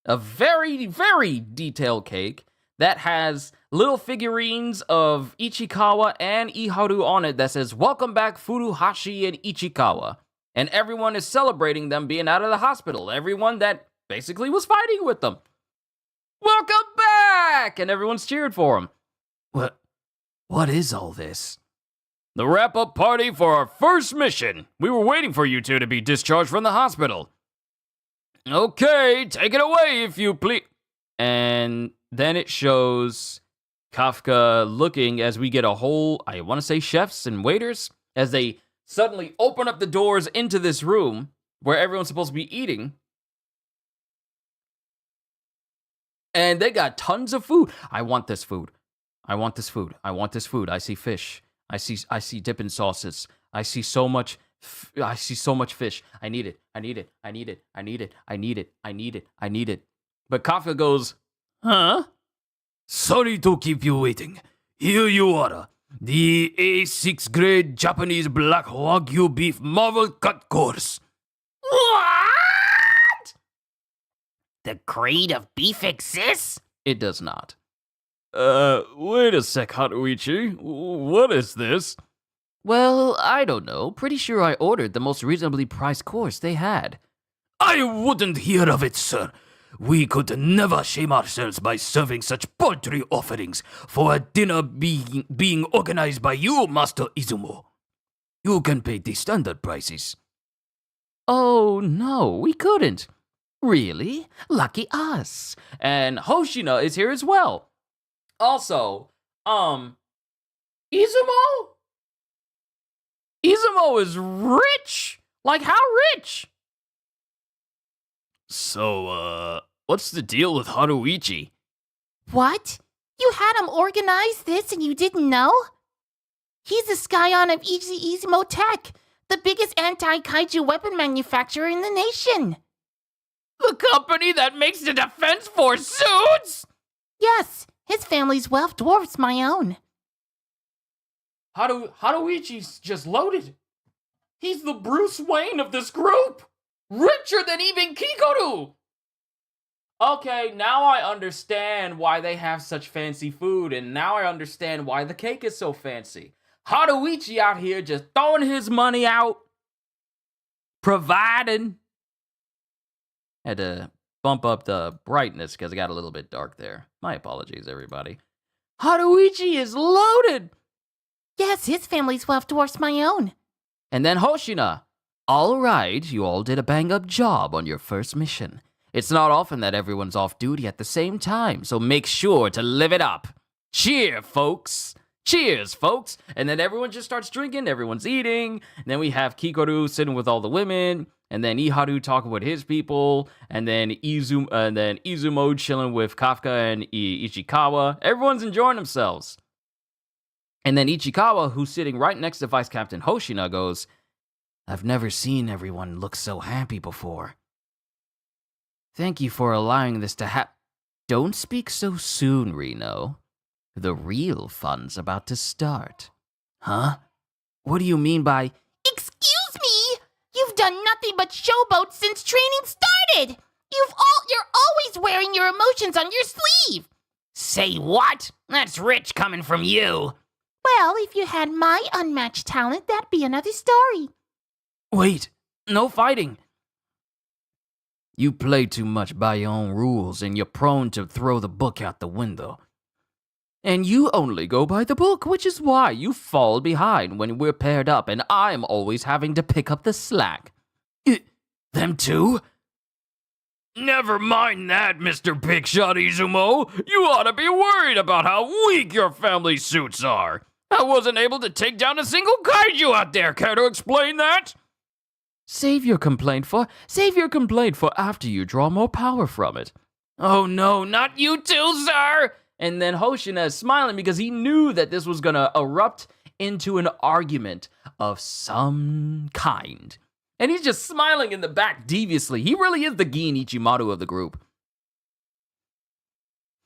A very, very detailed cake that has little figurines of Ichikawa and Iharu on it that says, "Welcome back, Furuhashi and Ichikawa." And everyone is celebrating them being out of the hospital. Everyone that basically was fighting with them. Welcome back! And everyone's cheered for him. What is all this? The wrap-up party for our first mission. We were waiting for you two to be discharged from the hospital. Okay, take it away if you please. And then it shows Kafka looking as we get a whole, I want to say chefs and waiters, as they suddenly open up the doors into this room where everyone's supposed to be eating. And they got tons of food. I want this food. I want this food. I want this food. I see fish. I see dipping sauces. I see so much fish. I need it. I need it. I need it. I need it. I need it. I need it. I need it. But Kafka goes, huh? Sorry to keep you waiting. Here you are. The A6 grade Japanese black Wagyu beef marvel cut course. What? The grade of beef exists? It does not. Wait a sec, Haruichi. What is this? Well, I don't know. Pretty sure I ordered the most reasonably priced course they had. I wouldn't hear of it, sir. We could never shame ourselves by serving such paltry offerings for a dinner being organized by you, Master Izumo. You can pay the standard prices. Oh, no, we couldn't. Really? Lucky us. And Hoshina is here as well. Also, Izumo? Izumo is rich! Like, how rich? So, what's the deal with Haruichi? What? You had him organize this and you didn't know? He's the scion of Izmo Tech, the biggest anti-kaiju weapon manufacturer in the nation. The company that makes the Defense Force suits? Yes, his family's wealth dwarfs my own. Haruichi's just loaded. He's the Bruce Wayne of this group. Richer than even Kikoru. Okay, now I understand why they have such fancy food, and now I understand why the cake is so fancy. Haruichi out here just throwing his money out, providing. Had to bump up the brightness because it got a little bit dark there. My apologies, everybody. Haruichi is loaded. Yes, his family's wealth dwarfs my own. And then Hoshina. All right, you all did a bang-up job on your first mission. It's not often that everyone's off duty at the same time, so make sure to live it up. Cheer, folks. Cheers, folks. And then everyone just starts drinking, everyone's eating. And then we have Kikoru sitting with all the women, and then Iharu talking with his people, and then Izumo chilling with Kafka and Ichikawa. Everyone's enjoying themselves. And then Ichikawa, who's sitting right next to Vice Captain Hoshina, goes, I've never seen everyone look so happy before. Thank you for allowing this to happen. Don't speak so soon, Reno. The real fun's about to start. Huh? What do you mean by... Excuse me? You've done nothing but showboat since training started. You're always wearing your emotions on your sleeve. Say what? That's rich coming from you. Well, if you had my unmatched talent, that'd be another story. Wait, no fighting. You play too much by your own rules, and you're prone to throw the book out the window. And you only go by the book, which is why you fall behind when we're paired up, and I'm always having to pick up the slack. Them too? Never mind that, Mr. Big Shot Izumo. You ought to be worried about how weak your family suits are. I wasn't able to take down a single kaiju out there. Care to explain that? Save your complaint for after you draw more power from it. Oh no, not you too, sir! And then Hoshina is smiling because he knew that this was gonna erupt into an argument of some kind. And he's just smiling in the back deviously. He really is the Gin Ichimaru of the group.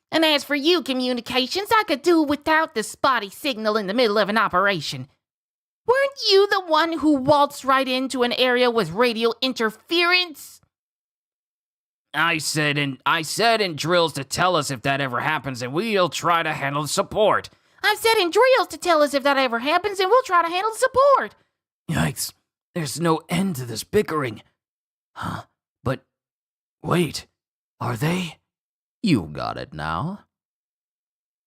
And as for you, communications, I could do without the spotty signal in the middle of an operation. Weren't you the one who waltzed right into an area with radio interference? I said in drills to tell us if that ever happens, and we'll try to handle the support. I've said in drills to tell us if that ever happens, and we'll try to handle the support. Yikes, there's no end to this bickering. Huh, but wait, are they? You got it now.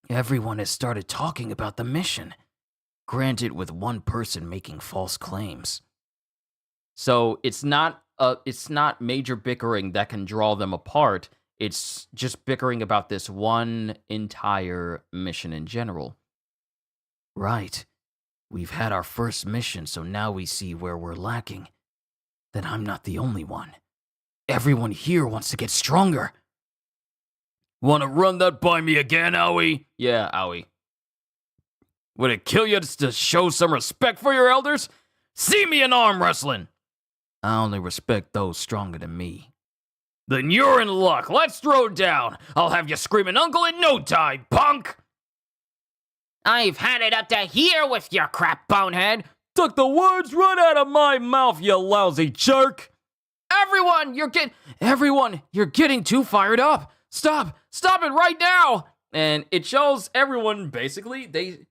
Everyone has started talking about the mission. Granted, with one person making false claims. So it's not major bickering that can draw them apart. It's just bickering about this one entire mission in general. Right. We've had our first mission, so now we see where we're lacking. Then I'm not the only one. Everyone here wants to get stronger. Want to run that by me again, Aoi? Yeah, Aoi. Would it kill you to show some respect for your elders? See me in arm wrestling. I only respect those stronger than me. Then you're in luck. Let's throw down. I'll have you screaming uncle in no time, punk. I've had it up to here with your crap, bonehead. Took the words right out of my mouth, you lousy jerk. Everyone, you're getting too fired up. Stop it right now. And it shows everyone basically, they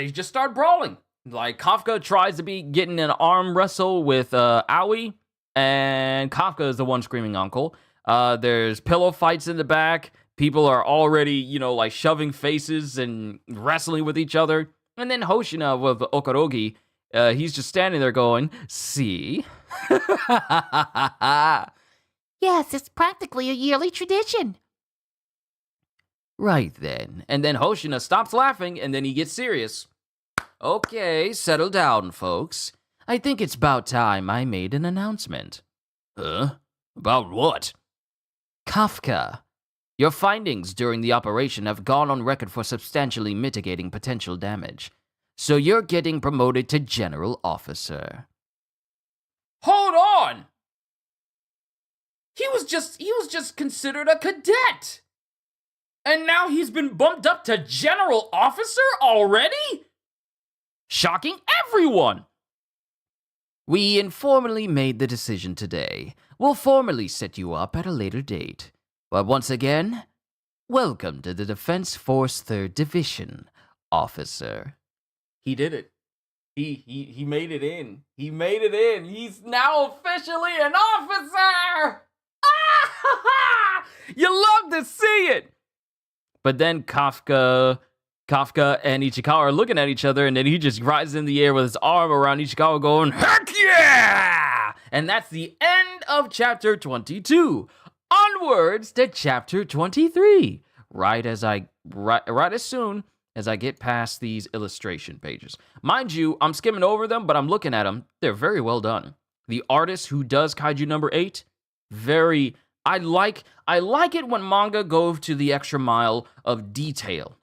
just start brawling. Like, Kafka tries to be getting an arm wrestle with Aoi, and Kafka is the one screaming uncle. There's pillow fights in the back. People are already, like, shoving faces and wrestling with each other. And then Hoshina with Okarogi, he's just standing there going, see? Yes, it's practically a yearly tradition. Right then. And then Hoshina stops laughing, and then he gets serious. Okay, settle down, folks. I think it's about time I made an announcement. Huh? About what? Kafka. Your findings during the operation have gone on record for substantially mitigating potential damage. So you're getting promoted to General Officer. Hold on! He was just considered a cadet! And now he's been bumped up to General Officer already? Shocking everyone! We informally made the decision today. We'll formally set you up at a later date. But once again, welcome to the Defense Force 3rd Division, Officer. He did it. He made it in. He made it in. He's now officially an officer! You love to see it! But then Kafka and Ichikawa are looking at each other, and then he just rises in the air with his arm around Ichikawa going, heck yeah! And that's the end of chapter 22. Onwards to chapter 23. Right as soon as I get past these illustration pages. Mind you, I'm skimming over them, but I'm looking at them. They're very well done. The artist who does Kaiju number 8, I like it when manga go to the extra mile of detail.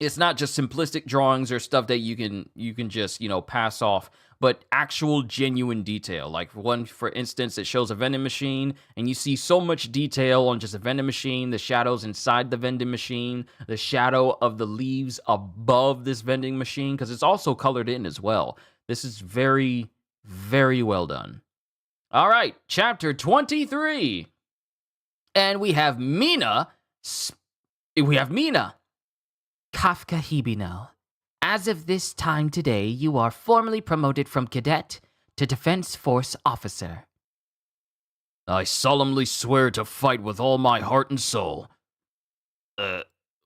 It's not just simplistic drawings or stuff that you can just, pass off, but actual genuine detail. Like one, for instance, it shows a vending machine, and you see so much detail on just a vending machine, the shadows inside the vending machine, the shadow of the leaves above this vending machine, because it's also colored in as well. This is very, very well done. All right, chapter 23. And we have Mina. Kafka Hibino. As of this time today, you are formally promoted from cadet to Defense Force Officer. I solemnly swear to fight with all my heart and soul.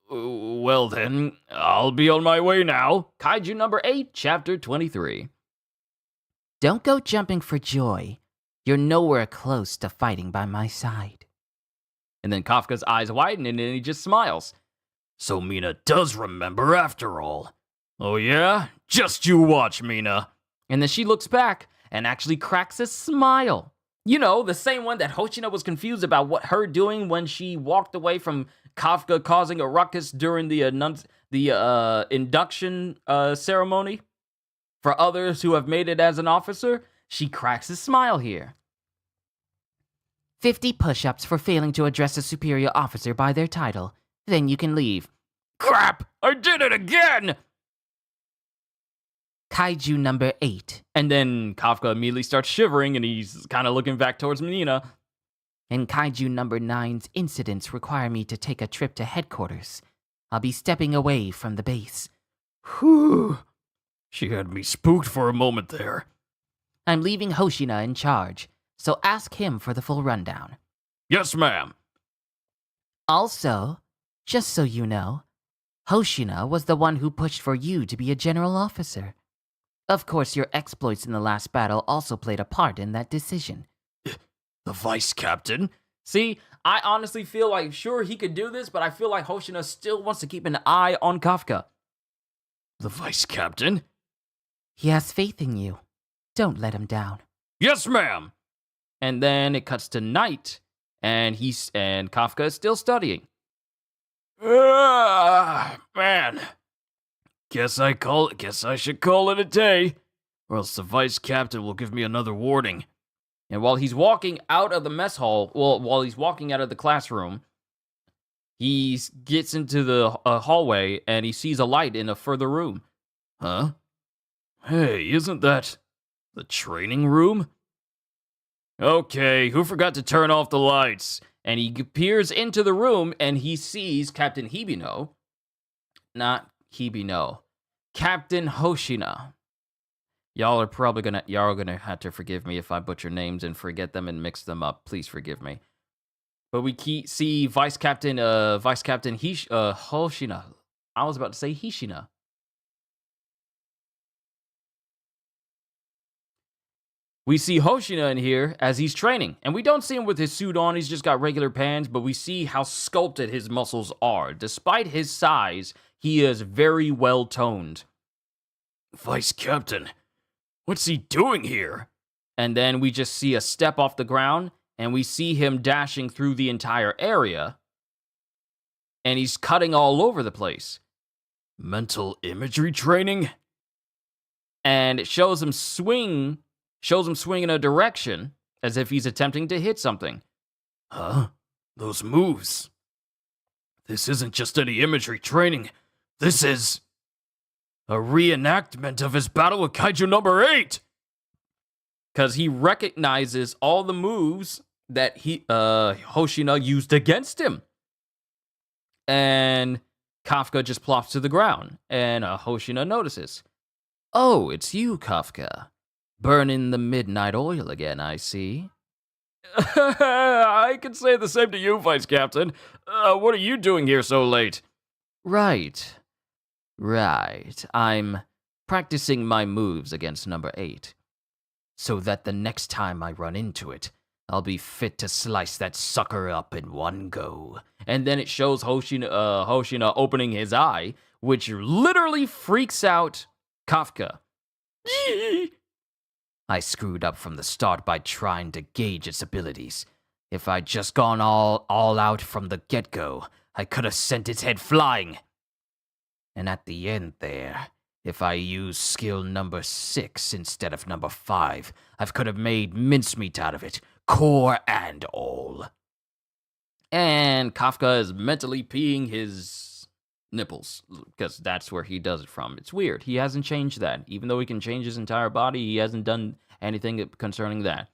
Well then, I'll be on my way now. Kaiju number 8, chapter 23. Don't go jumping for joy. You're nowhere close to fighting by my side. And then Kafka's eyes widen and he just smiles. So Mina does remember after all. Oh yeah? Just you watch, Mina. And then she looks back and actually cracks a smile. You know, the same one that Hoshina was confused about what her doing when she walked away from Kafka causing a ruckus during the induction ceremony. For others who have made it as an officer, she cracks a smile here. 50 push-ups for failing to address a superior officer by their title. Then you can leave. Crap! I did it again! Kaiju number 8. And then Kafka immediately starts shivering and he's kind of looking back towards Mina. And Kaiju number 9's incidents require me to take a trip to headquarters. I'll be stepping away from the base. Whew. She had me spooked for a moment there. I'm leaving Hoshina in charge, so ask him for the full rundown. Yes, ma'am. Also, just so you know, Hoshina was the one who pushed for you to be a general officer. Of course, your exploits in the last battle also played a part in that decision. The vice captain? See, I honestly feel like, sure, he could do this, but I feel like Hoshina still wants to keep an eye on Kafka. The vice captain? He has faith in you. Don't let him down. Yes, ma'am. And then it cuts to night, and Kafka is still studying. Man. Guess I should call it a day, or else the vice captain will give me another warning. And while he's walking out of the mess hall, while he's walking out of the classroom, he gets into the hallway and he sees a light in a further room. Huh? Hey, isn't that the training room? Okay, who forgot to turn off the lights? And he peers into the room and he sees Captain Hibino. Not Hibino. Captain Hoshina. Y'all are gonna have to forgive me if I butcher names and forget them and mix them up. Please forgive me. But we see Vice Captain Hoshina. I was about to say Hishina. We see Hoshina in here as he's training, and we don't see him with his suit on, he's just got regular pants, but we see how sculpted his muscles are. Despite his size, he is very well toned. Vice Captain, what's he doing here? And then we just see a step off the ground, and we see him dashing through the entire area. and he's cutting all over the place. Mental imagery training? And it shows him swing in a direction as if he's attempting to hit something. Huh? Those moves. This isn't just any imagery training. This is a reenactment of his battle with Kaiju number 8. Because he recognizes all the moves that Hoshina used against him. And Kafka just plops to the ground, and Hoshina notices. Oh, it's you, Kafka. Burning the midnight oil again, I see. I can say the same to you, Vice Captain. What are you doing here so late? Right. I'm practicing my moves against number 8, so that the next time I run into it, I'll be fit to slice that sucker up in one go. And then it shows Hoshina opening his eye, which literally freaks out Kafka. I screwed up from the start by trying to gauge its abilities. If I'd just gone all out from the get-go, I could have sent its head flying. And at the end there, if I used skill number 6 instead of number 5, I could have made mincemeat out of it, core and all. And Kafka is mentally peeing his nipples, because that's where he does it from. It's weird. He hasn't changed that. Even though he can change his entire body, he hasn't done anything concerning that.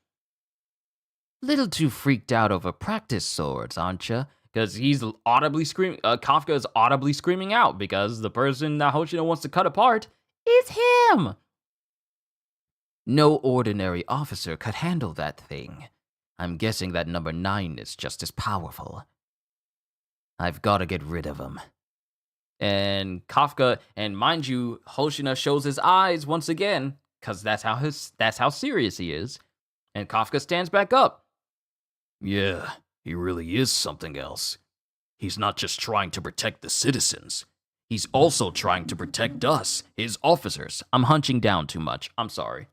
Little too freaked out over practice swords, aren't you? Because he's audibly screaming. Kafka is audibly screaming out because the person that Hoshina wants to cut apart is him. No ordinary officer could handle that thing. I'm guessing that number 9 is just as powerful. I've got to get rid of him. And Kafka, and mind you, Hoshina shows his eyes once again, because that's how serious he is. And Kafka stands back up. Yeah, he really is something else. He's not just trying to protect the citizens. He's also trying to protect us, his officers. I'm hunching down too much. I'm sorry.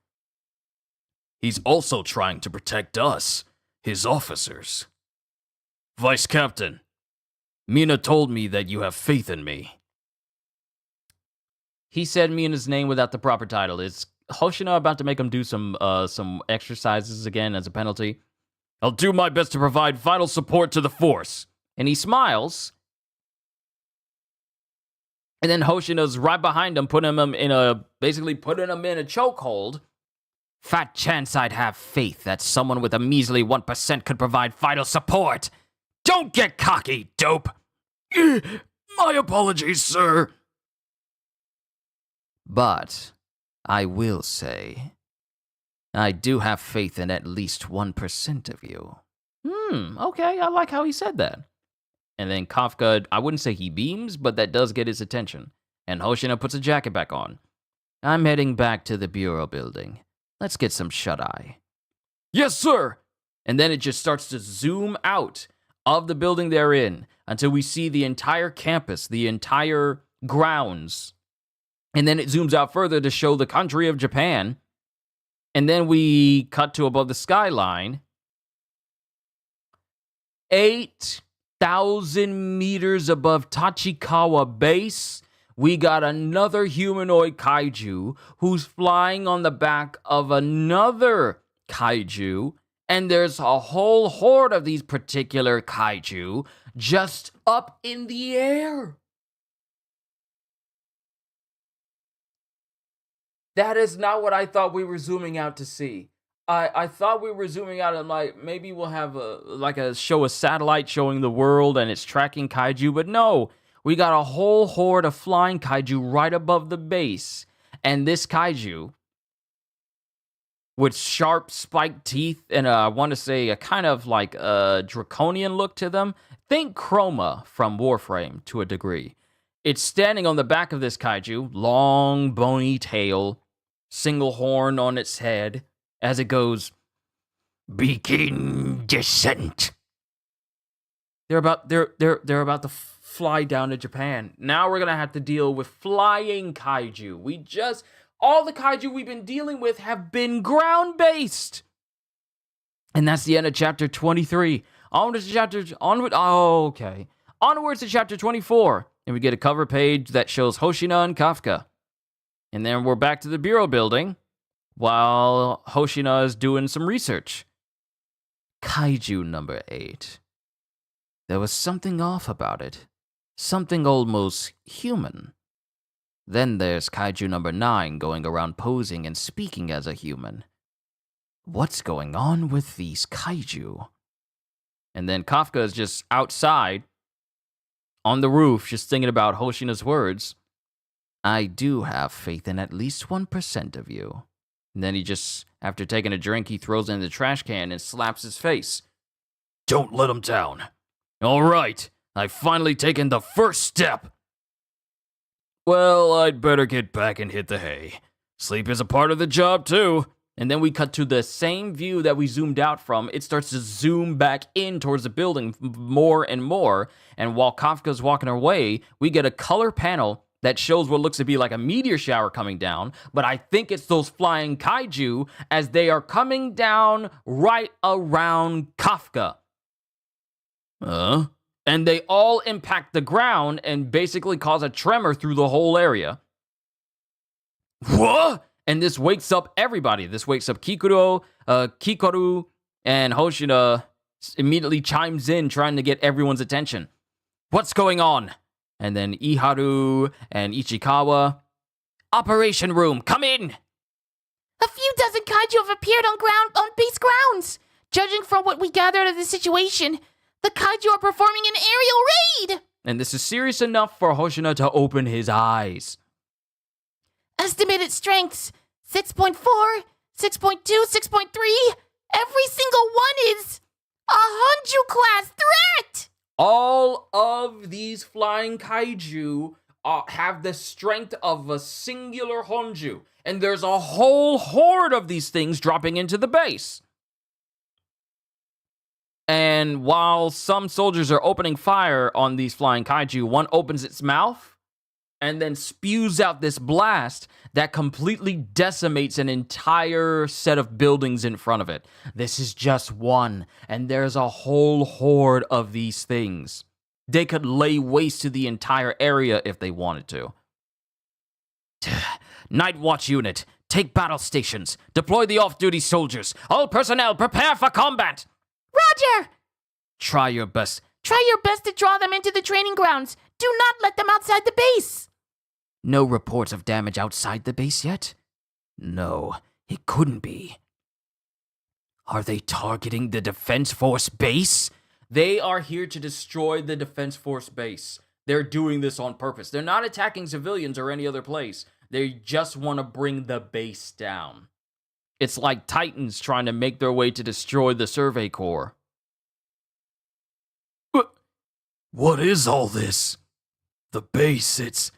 He's also trying to protect us, his officers. Vice Captain, Mina told me that you have faith in me. He said Mina's name without the proper title. Is Hoshina about to make him do some exercises again as a penalty? I'll do my best to provide vital support to the force. And he smiles. And then Hoshina's right behind him, putting him in a chokehold. Fat chance I'd have faith that someone with a measly 1% could provide vital support. Don't get cocky, dope. My apologies, sir. But I will say, I do have faith in at least 1% of you. Okay, I like how he said that. And then Kafka, I wouldn't say he beams, but that does get his attention. And Hoshina puts a jacket back on. I'm heading back to the Bureau building. Let's get some shut-eye. Yes, sir! And then it just starts to zoom out of the building they're in until we see the entire campus, the entire grounds. And then it zooms out further to show the country of Japan. And then we cut to above the skyline. 8,000 meters above Tachikawa base, we got another humanoid kaiju who's flying on the back of another kaiju. And there's a whole horde of these particular kaiju just up in the air. That is not what I thought we were zooming out to see. I thought we were zooming out and like maybe we'll have a satellite showing the world and it's tracking kaiju, but no, we got a whole horde of flying kaiju right above the base. And this kaiju with sharp spiked teeth and I want to say a kind of like a draconian look to them. Think Chroma from Warframe to a degree. It's standing on the back of this kaiju, long bony tail, single horn on its head, as it goes, begin descent. They're about to fly down to Japan. Now we're gonna have to deal with flying kaiju. All the kaiju we've been dealing with have been ground-based. And that's the end of chapter 23. On Onwards to chapter 24, and we get a cover page that shows Hoshina and Kafka. And then we're back to the Bureau building while Hoshina is doing some research. Kaiju number 8. There was something off about it. Something almost human. Then there's Kaiju number 9 going around posing and speaking as a human. What's going on with these kaiju? And then Kafka is just outside on the roof, just thinking about Hoshina's words. I do have faith in at least 1% of you. And then he just, after taking a drink, he throws it in the trash can and slaps his face. Don't let him down. All right, I've finally taken the first step. Well, I'd better get back and hit the hay. Sleep is a part of the job, too. And then we cut to the same view that we zoomed out from. It starts to zoom back in towards the building more and more. And while Kafka's walking away, we get a color panel that shows what looks to be like a meteor shower coming down. But I think it's those flying kaiju as they are coming down right around Kafka. And they all impact the ground and basically cause a tremor through the whole area. What? And this wakes up everybody. This wakes up Kikoru, and Hoshina immediately chimes in, trying to get everyone's attention. What's going on? And then Iharu and Ichikawa. Operation room, come in! A few dozen kaiju have appeared on base grounds. Judging from what we gathered of the situation, the kaiju are performing an aerial raid! And this is serious enough for Hoshina to open his eyes. Estimated strengths, 6.4, 6.2, 6.3. Every single one is a Honju-class threat! All of these flying kaiju have the strength of a singular Honju. And there's a whole horde of these things dropping into the base. And while some soldiers are opening fire on these flying kaiju, one opens its mouth and then spews out this blast that completely decimates an entire set of buildings in front of it. This is just one, and there's a whole horde of these things. They could lay waste to the entire area if they wanted to. Night Watch Unit, take battle stations. Deploy the off-duty soldiers. All personnel, prepare for combat. Roger! Try your best. Try your best to draw them into the training grounds. Do not let them outside the base. No reports of damage outside the base yet? No, it couldn't be. Are they targeting the Defense Force base? They are here to destroy the Defense Force base. They're doing this on purpose. They're not attacking civilians or any other place. They just want to bring the base down. It's like Titans trying to make their way to destroy the Survey Corps. What is all this? The base, it's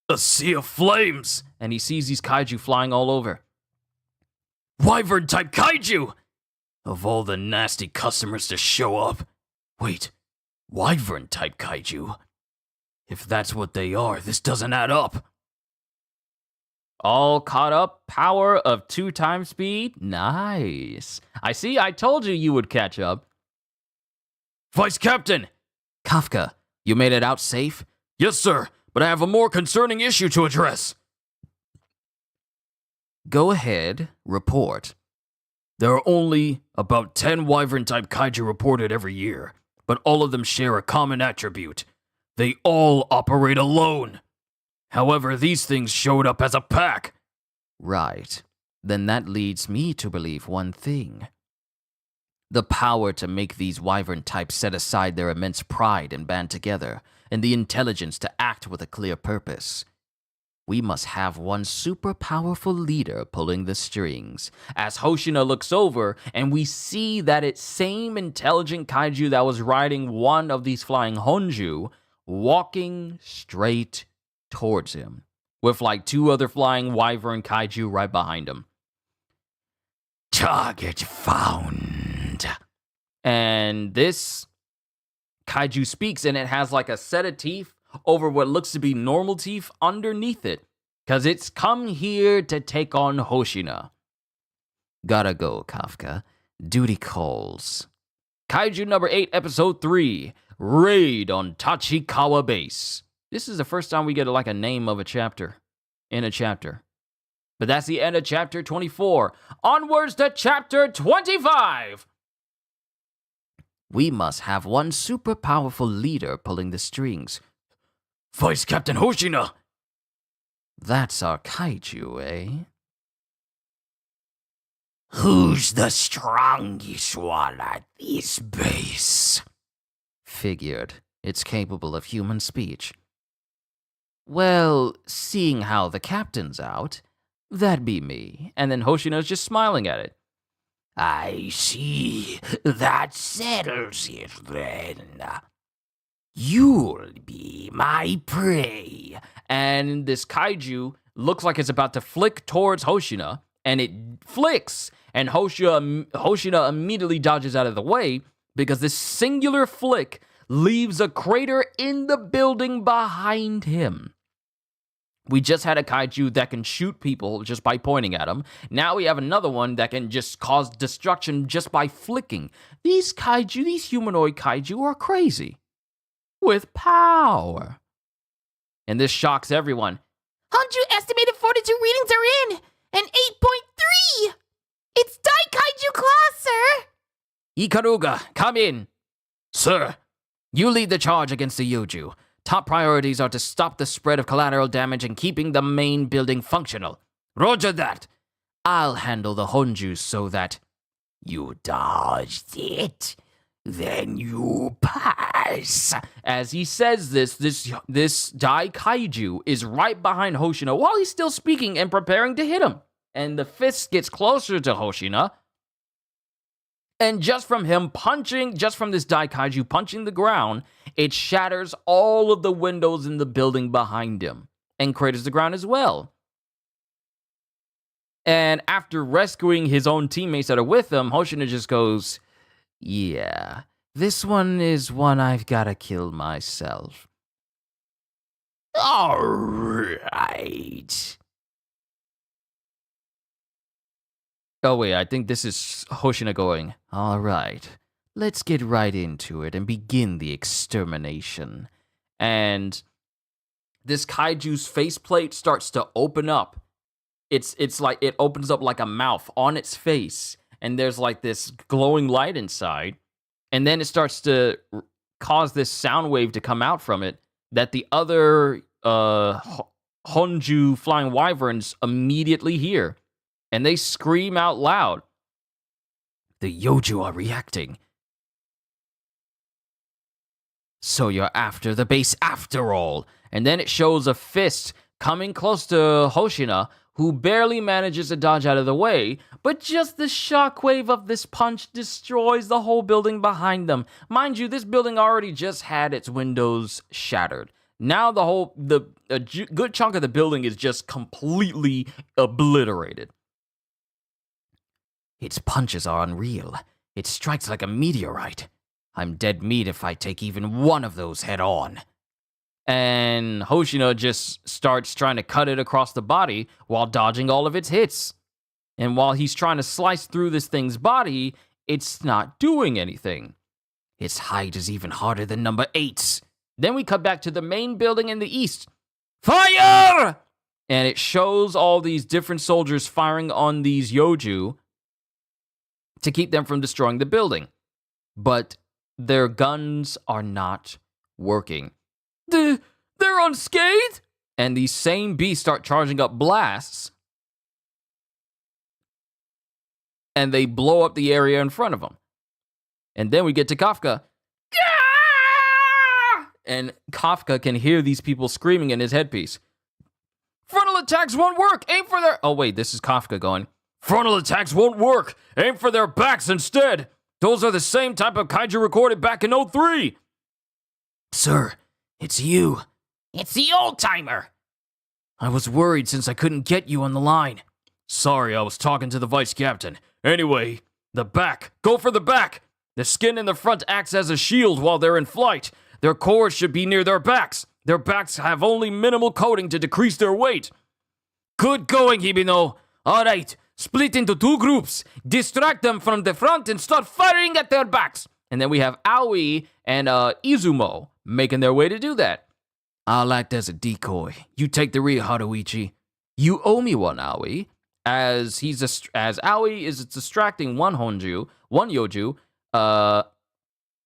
a sea of flames. And he sees these kaiju flying all over. Wyvern-type kaiju! Of all the nasty customers to show up. Wait, Wyvern-type kaiju? If that's what they are, this doesn't add up. All caught up, power of 2 times speed. Nice. I told you would catch up. Vice Captain! Kafka, you made it out safe? Yes, sir, but I have a more concerning issue to address. Go ahead, report. There are only about 10 Wyvern-type kaiju reported every year, but all of them share a common attribute. They all operate alone. However, these things showed up as a pack. Right. Then that leads me to believe one thing. The power to make these Wyvern types set aside their immense pride and band together, and the intelligence to act with a clear purpose. We must have one super powerful leader pulling the strings. As Hoshina looks over, and we see that it's same intelligent kaiju that was riding one of these flying Honju, walking straight towards him, with like 2 other flying Wyvern kaiju right behind him. Target found. And this kaiju speaks, and it has like a set of teeth over what looks to be normal teeth underneath it, because it's come here to take on Hoshina. Gotta go, Kafka. Duty calls. Kaiju number 8, episode 3, Raid on Tachikawa Base. This is the first time we get like a name of a chapter in a chapter. But that's the end of chapter 24. Onwards to chapter 25. We must have one super powerful leader pulling the strings. Vice Captain Hoshina! That's our kaiju, eh? Who's the strongest one at this base? Figured. It's capable of human speech. Well, seeing how the captain's out, that'd be me. And then Hoshino's just smiling at it. I see. That settles it then. You'll be my prey. And this kaiju looks like it's about to flick towards Hoshina, and it flicks, and Hoshina immediately dodges out of the way because this singular flick leaves a crater in the building behind him. We just had a kaiju that can shoot people just by pointing at them. Now we have another one that can just cause destruction just by flicking. These kaiju, these humanoid kaiju are crazy. With power. And this shocks everyone. Honju estimated fortitude readings are in! An 8.3! It's Daikaiju class, sir! Ikaruga, come in. Sir, You lead the charge against the Yoju. Top priorities are to stop the spread of collateral damage and keeping the main building functional. roger that. I'll handle the Honju so that... You dodged it. Then you pass. As he says this Dai Kaiju is right behind Hoshina while he's still speaking and preparing to hit him. And the fist gets closer to Hoshina. And just from this Dai Kaiju punching the ground, it shatters all of the windows in the building behind him and craters the ground as well. And after rescuing his own teammates that are with him, Hoshina just goes, Yeah, this one is one I've gotta kill myself. All right. oh wait, I think this is Hoshina going, All right, let's get right into it and begin the extermination. and this kaiju's faceplate starts to open up. It's like it opens up like a mouth on its face, and there's like this glowing light inside, and then it starts to cause this sound wave to come out from it that the other Honju flying wyverns immediately hear, and they scream out loud. The Yoju are reacting. So you're after the base after all. And then it shows a fist coming close to Hoshina, who barely manages to dodge out of the way, but just the shockwave of this punch destroys the whole building behind them. Mind you, this building already just had its windows shattered. Now a good chunk of the building is just completely obliterated. Its punches are unreal. It strikes like a meteorite. I'm dead meat if I take even one of those head on. And Hoshina just starts trying to cut it across the body while dodging all of its hits. And while he's trying to slice through this thing's body, it's not doing anything. Its height is even harder than number 8's. Then we cut back to the main building in the east. Fire! And it shows all these different soldiers firing on these Yoju to keep them from destroying the building. But their guns are not working. They're unscathed? And these same beasts start charging up blasts. And they blow up the area in front of them. And then we get to Kafka. And Kafka can hear these people screaming in his headpiece. Frontal attacks won't work. Aim for their... Oh, wait, this is Kafka going. Frontal attacks won't work. Aim for their backs instead. Those are the same type of kaiju recorded back in 03. Sir, it's you. It's the old-timer! I was worried since I couldn't get you on the line. Sorry, I was talking to the vice captain. Anyway, the back. Go for the back. The skin in the front acts as a shield while they're in flight. Their cores should be near their backs. Their backs have only minimal coating to decrease their weight. Good going, Hibino. All right, split into 2 groups. Distract them from the front and start firing at their backs. And then we have Aoi and Izumo making their way to do that. I'll act as a decoy. You take the rear, Haruichi. You owe me one, Aoi. As Aoi is distracting one Yoju,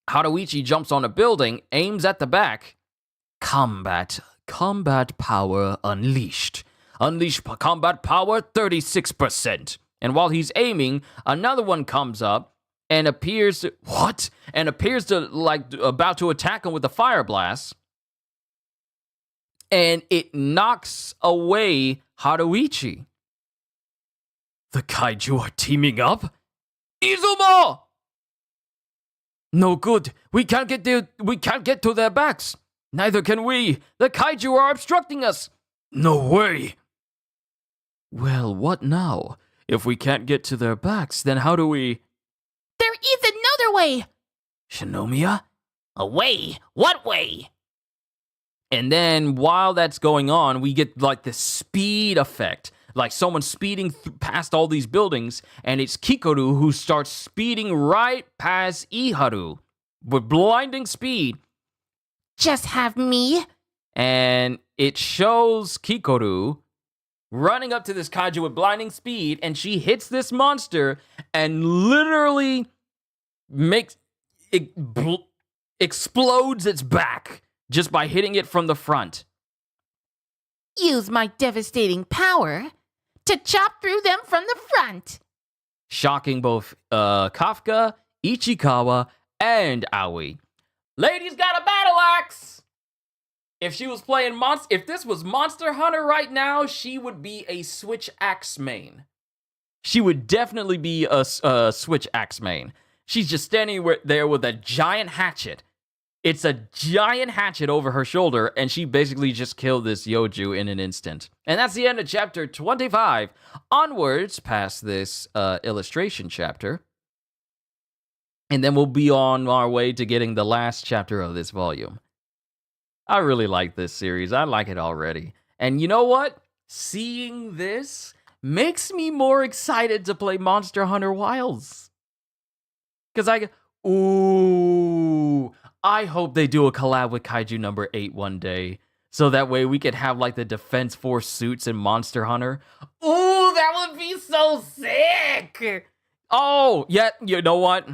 Haruichi jumps on a building, aims at the back. Combat power unleashed. Unleash combat power 36%. And while he's aiming, another one comes up and appears to like about to attack him with a fire blast. And it knocks away Haruichi. The kaiju are teaming up? Izumo! No good. We can't get to their backs. Neither can we. The kaiju are obstructing us. No way. Well, what now? If we can't get to their backs, then how do we... There is another way! Shinomiya? A way? What way? And then while that's going on, we get like the speed effect. Like someone speeding past all these buildings, and it's Kikoru who starts speeding right past Iharu with blinding speed. Just have me. And it shows Kikoru running up to this kaiju with blinding speed, and she hits this monster and literally explodes its back just by hitting it from the front. Use my devastating power to chop through them from the front. Shocking both Kafka, Ichikawa, and Aoi. Lady's got a battle axe! If she was playing if this was Monster Hunter right now, she would be a Switch Axe main. She would definitely be a Switch Axe main. She's just standing there with a giant hatchet. It's a giant hatchet over her shoulder, and she basically just killed this Yoju in an instant. And that's the end of chapter 25. Onwards past this illustration chapter. And then we'll be on our way to getting the last chapter of this volume. I really like this series. I like it already. And you know what? Seeing this makes me more excited to play Monster Hunter Wilds. Because I hope they do a collab with Kaiju number 8 one day. So that way we could have like the Defense Force suits in Monster Hunter. Ooh, that would be so sick! Oh, yeah, you know what?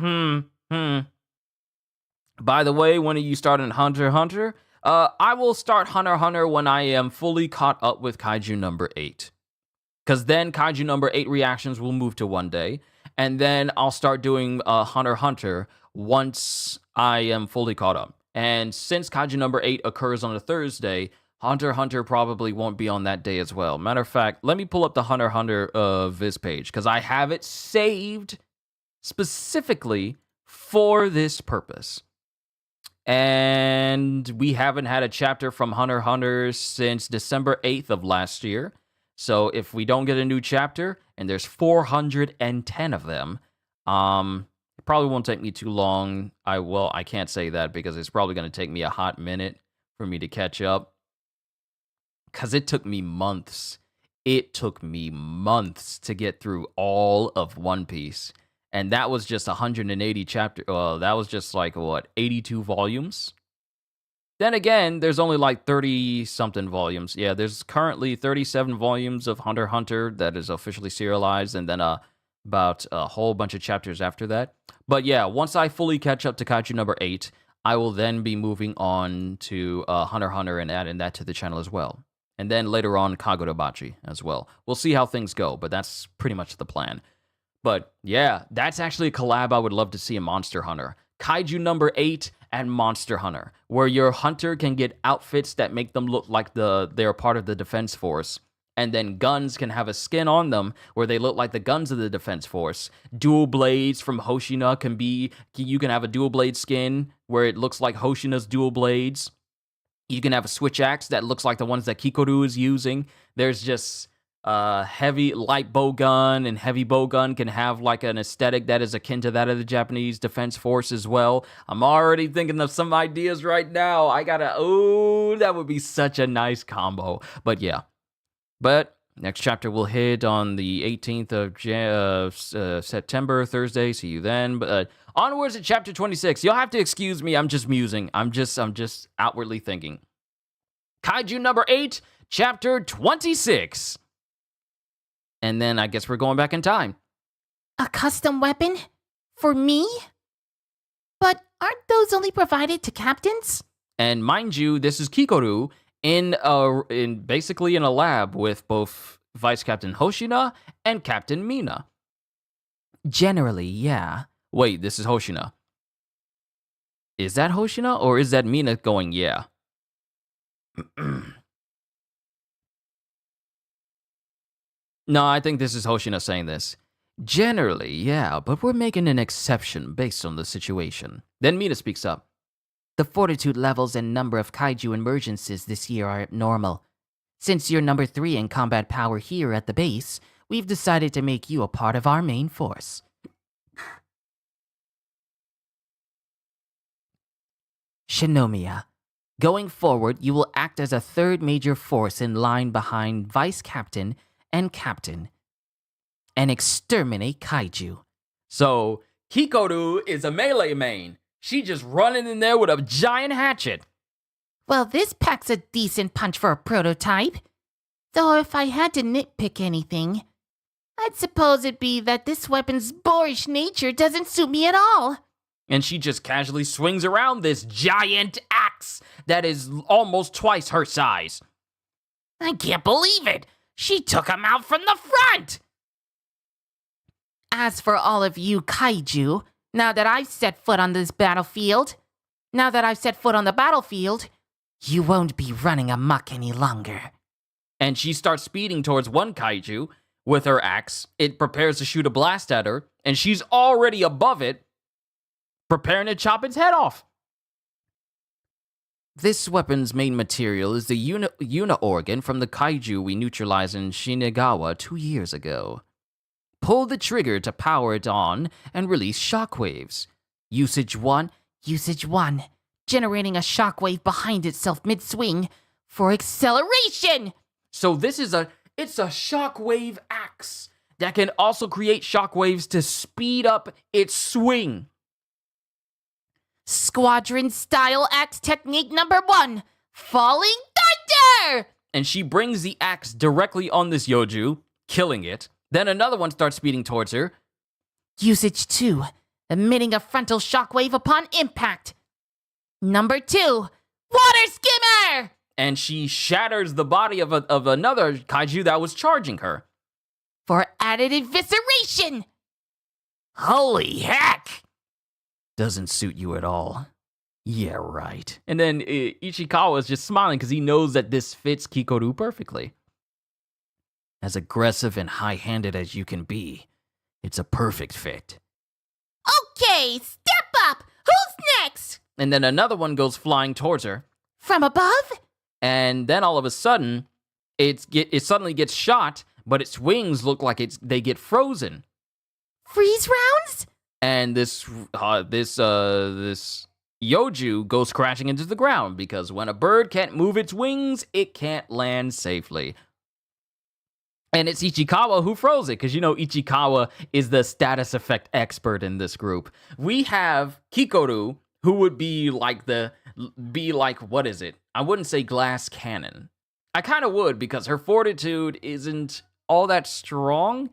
By the way, when are you starting Hunter x Hunter? I will start Hunter x Hunter when I am fully caught up with Kaiju number 8. Because then Kaiju number 8 reactions will move to one day. And then I'll start doing Hunter x Hunter once I am fully caught up. And since Kaiju number 8 occurs on a Thursday, Hunter x Hunter probably won't be on that day as well. Matter of fact, let me pull up the Hunter x Hunter Viz page, because I have it saved specifically for this purpose. And we haven't had a chapter from Hunter x Hunter since December 8th of last year. So if we don't get a new chapter, and there's 410 of them, it probably won't take me too long. I can't say that because it's probably going to take me a hot minute for me to catch up. Because it took me months. It took me months to get through all of One Piece. And that was just 180 chapters. That was just like, 82 volumes? Then again, there's only like 30-something volumes. Yeah, there's currently 37 volumes of Hunter x Hunter that is officially serialized, and then about a whole bunch of chapters after that. But yeah, once I fully catch up to Kaiju number 8, I will then be moving on to Hunter x Hunter and adding that to the channel as well. And then later on, Kagurabachi as well. We'll see how things go, but that's pretty much the plan. But yeah, that's actually a collab I would love to see in Monster Hunter. Kaiju number 8 and Monster Hunter, where your hunter can get outfits that make them look like they're part of the Defense Force. And then guns can have a skin on them where they look like the guns of the Defense Force. Dual blades from Hoshina you can have a dual blade skin where it looks like Hoshina's dual blades. You can have a switch axe that looks like the ones that Kikoru is using. There's just heavy light bow gun and heavy bow gun can have like an aesthetic that is akin to that of the Japanese Defense Force as well. I'm already thinking of some ideas right now. That would be such a nice combo. But yeah. But Next chapter will hit on the 18th of September, Thursday. See you then. But onwards at chapter 26. You'll have to excuse me. I'm just musing. I'm just outwardly thinking. Kaiju number 8, chapter 26. And then I guess we're going back in time. A custom weapon? For me? But aren't those only provided to captains? And mind you, this is Kikoru in basically in a lab with both Vice Captain Hoshina and Captain Mina. Generally, yeah. Wait, this is Hoshina. Is that Hoshina or is that Mina going, yeah? No, I think this is Hoshina saying this. Generally, yeah, but we're making an exception based on the situation. Then Mina speaks up. The fortitude levels and number of kaiju emergencies this year are abnormal. Since you're number 3 in combat power here at the base, we've decided to make you a part of our main force. Shinomiya, going forward, you will act as a third major force in line behind Vice Captain and Captain, and exterminate kaiju. So, Kikoru is a melee main. She just running in there with a giant hatchet. Well, this packs a decent punch for a prototype. Though if I had to nitpick anything, I'd suppose it'd be that this weapon's boorish nature doesn't suit me at all. And she just casually swings around this giant axe that is almost twice her size. I can't believe it! She took him out from the front! As for all of you kaiju, now that I've set foot on the battlefield, you won't be running amok any longer. And she starts speeding towards one kaiju with her axe. It prepares to shoot a blast at her, and she's already above it, preparing to chop its head off. This weapon's main material is the uni-organ from the kaiju we neutralized in Shinagawa 2 years ago. Pull the trigger to power it on and release shockwaves. Usage 1, generating a shockwave behind itself mid-swing for acceleration! So this is it's a shockwave axe that can also create shockwaves to speed up its swing. Squadron style axe technique number 1, falling thunder! And she brings the axe directly on this Yoju, killing it. Then another one starts speeding towards her. Usage 2, emitting a frontal shockwave upon impact. Number 2, water skimmer! And she shatters the body of another kaiju that was charging her. For added evisceration! Holy heck! Doesn't suit you at all. Yeah, right. And then Ichikawa is just smiling because he knows that this fits Kikoru perfectly. As aggressive and high-handed as you can be, it's a perfect fit. Okay, step up! Who's next? And then another one goes flying towards her. From above? And then all of a sudden, it suddenly gets shot, but its wings look like they get frozen. Freeze rounds? And this Yoju goes crashing into the ground because when a bird can't move its wings, it can't land safely. And it's Ichikawa who froze it, because you know Ichikawa is the status effect expert in this group. We have Kikoru, who would be like what is it? I wouldn't say glass cannon. I kind of would, because her fortitude isn't all that strong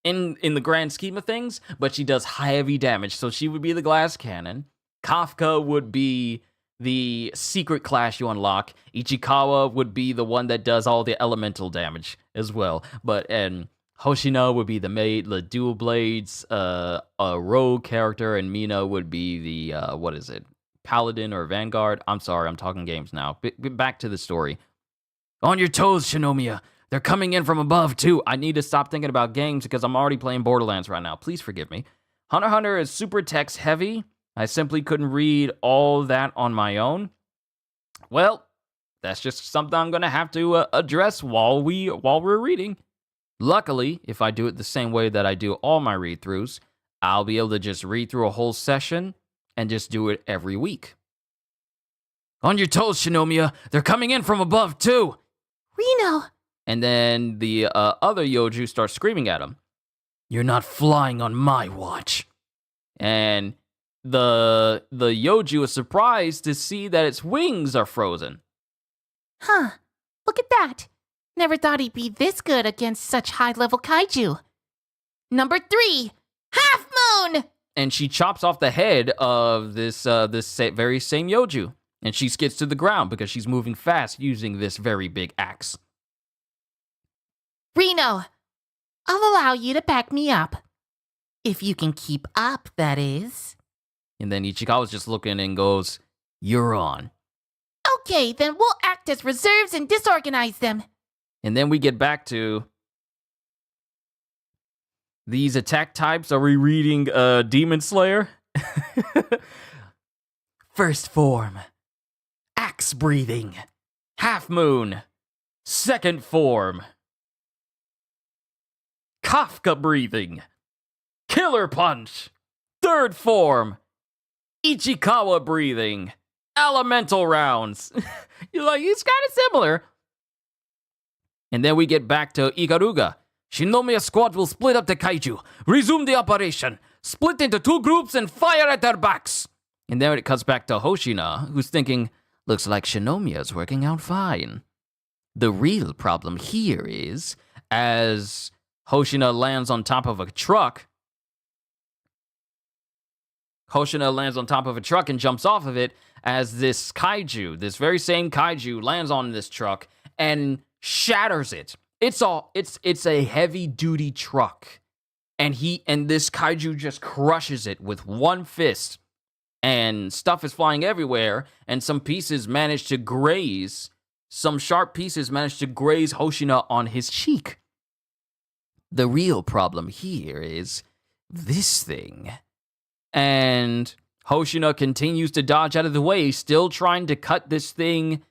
in the grand scheme of things, but she does heavy damage, so she would be the glass cannon. Kafka would be the secret class you unlock. Ichikawa would be the one that does all the elemental damage as well. And Hoshina would be the dual blades, a rogue character, and Mina would be the, Paladin or Vanguard. I'm sorry, I'm talking games now. Back to the story. On your toes, Shinomiya. They're coming in from above, too. I need to stop thinking about games because I'm already playing Borderlands right now. Please forgive me. Hunter x Hunter is super text heavy. I simply couldn't read all that on my own. Well, that's just something I'm going to have to address while we're reading. Luckily, if I do it the same way that I do all my read-throughs, I'll be able to just read through a whole session and just do it every week. On your toes, Shinomiya. They're coming in from above, too. Reno. And then the other Yoju starts screaming at him. You're not flying on my watch. And the Yoju is surprised to see that its wings are frozen. Huh. Look at that. Never thought he'd be this good against such high-level kaiju. Number 3, Half Moon! And she chops off the head of this very same Yoju. And she skids to the ground because she's moving fast using this very big axe. Reno, I'll allow you to back me up. If you can keep up, that is. And then Ichikawa's just looking and goes, "You're on." Okay, then we'll act as reserves and disorganize them. And then we get back to these attack types. Are we reading Demon Slayer? First form. Axe breathing. Half Moon. Second form. Kafka breathing. Killer Punch. Third form. Ichikawa breathing. Elemental rounds. You're like, it's kind of similar. And then we get back to Ikaruga. Shinomiya squad will split up the kaiju. Resume the operation. Split into 2 groups and fire at their backs. And then it cuts back to Hoshina, who's thinking, Looks like Shinomiya's working out fine. The real problem here is, as Hoshina lands on top of a truck. Hoshina lands on top of a truck and jumps off of it as this kaiju, this very same kaiju, lands on this truck and shatters it. It's a heavy-duty truck. And this kaiju just crushes it with one fist. And stuff is flying everywhere, and some sharp pieces manage to graze Hoshina on his cheek. the real problem here is this thing. And Hoshina continues to dodge out of the way, still trying to cut this kaiju.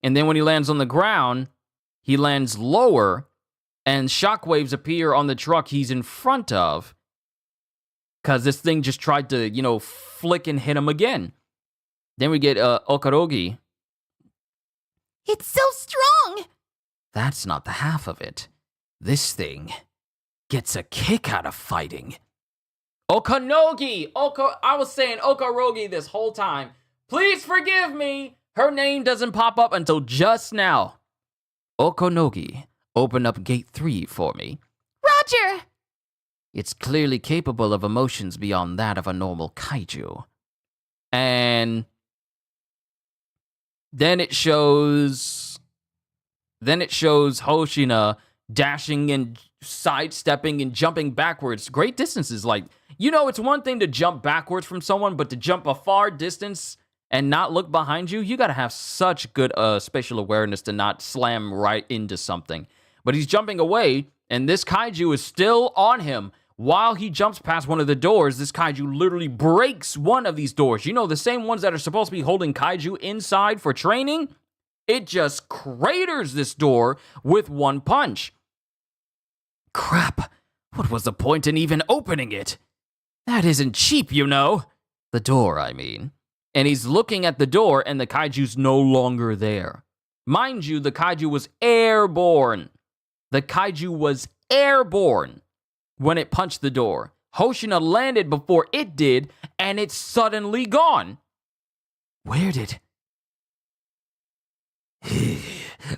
And then when he lands on the ground, he lands lower, and shockwaves appear on the truck he's in front of. Because this thing just tried to, flick and hit him again. Then we get Okarogi. It's so strong! That's not the half of it. This thing gets a kick out of fighting. Okanogi! I was saying Okarogi this whole time. Please forgive me! Her name doesn't pop up until just now. Okonogi, open up gate 3 for me. Roger! It's clearly capable of emotions beyond that of a normal kaiju. And then it shows Hoshina dashing and sidestepping and jumping backwards. Great distances. It's one thing to jump backwards from someone, but to jump a far distance and not look behind you, you got to have such good spatial awareness to not slam right into something. But he's jumping away, and this kaiju is still on him. While he jumps past one of the doors, this kaiju literally breaks one of these doors. The same ones that are supposed to be holding kaiju inside for training? It just craters this door with one punch. Crap! What was the point in even opening it? That isn't cheap, The door, I mean. And he's looking at the door, and the kaiju's no longer there. Mind you, the kaiju was airborne. When it punched the door. Hoshina landed before it did, and it's suddenly gone. Where did...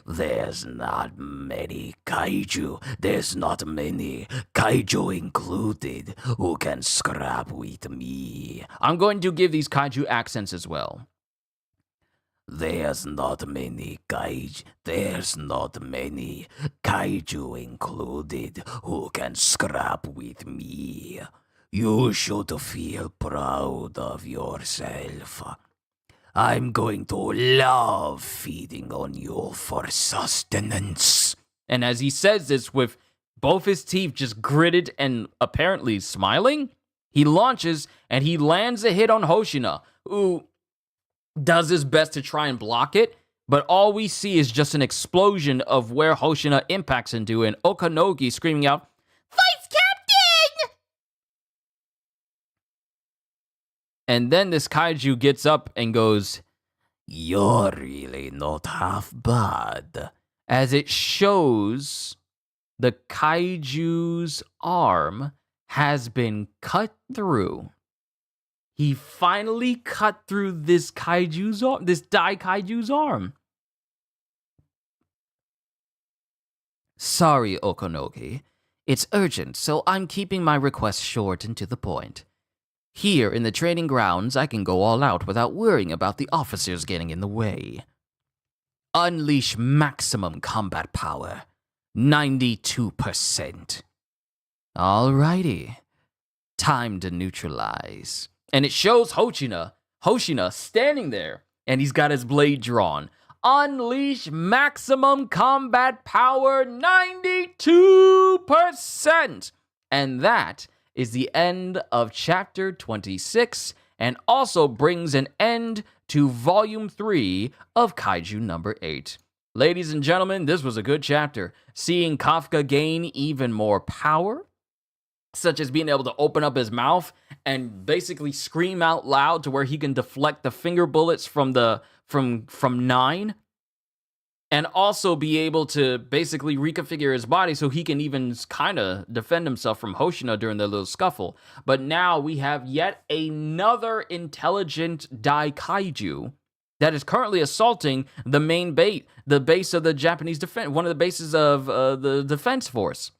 There's not many kaiju. There's not many kaiju included who can scrap with me. I'm going to give these kaiju accents as well. There's not many kaiju included who can scrap with me. You should feel proud of yourself. I'm going to love feeding on you for sustenance. And as he says this with both his teeth just gritted and apparently smiling, he launches and he lands a hit on Hoshina, who does his best to try and block it, but all we see is just an explosion of where Hoshina impacts into, and Okanogi screaming out, "Vice Captain!" And then this kaiju gets up and goes, You're really not half bad. As it shows the Kaiju's arm has been cut through. He finally cut through this Kaiju's arm, this Daikaiju's arm. Sorry, Okonogi. It's urgent, so I'm keeping my request short and to the point. Here in the training grounds, I can go all out without worrying about the officers getting in the way. Unleash maximum combat power. 92%. Alrighty. Time to neutralize. And it shows Hoshina standing there, and he's got his blade drawn. Unleash maximum combat power 92%. And that is the end of chapter 26 and also brings an end to volume 3 of Kaiju number 8. Ladies and gentlemen, this was a good chapter. Seeing Kafka gain even more power, such as being able to open up his mouth and basically scream out loud to where he can deflect the finger bullets from 9, and also be able to basically reconfigure his body so he can even kind of defend himself from Hoshina during their little scuffle. But now we have yet another intelligent Daikaiju that is currently assaulting the main the base of the Japanese defense, one of the bases of the defense force.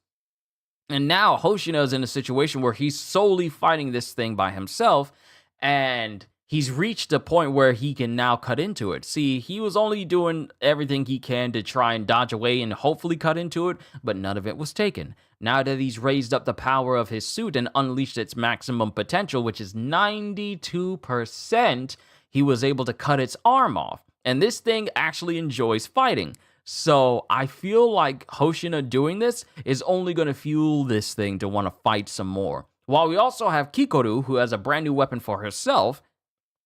And now Hoshina is in a situation where he's solely fighting this thing by himself, and he's reached a point where he can now cut into it. See, he was only doing everything he can to try and dodge away and hopefully cut into it, but none of it was taken. Now that he's raised up the power of his suit and unleashed its maximum potential, which is 92%, he was able to cut its arm off. And this thing actually enjoys fighting. So I feel like Hoshina doing this is only going to fuel this thing to want to fight some more. While we also have Kikoru, who has a brand new weapon for herself,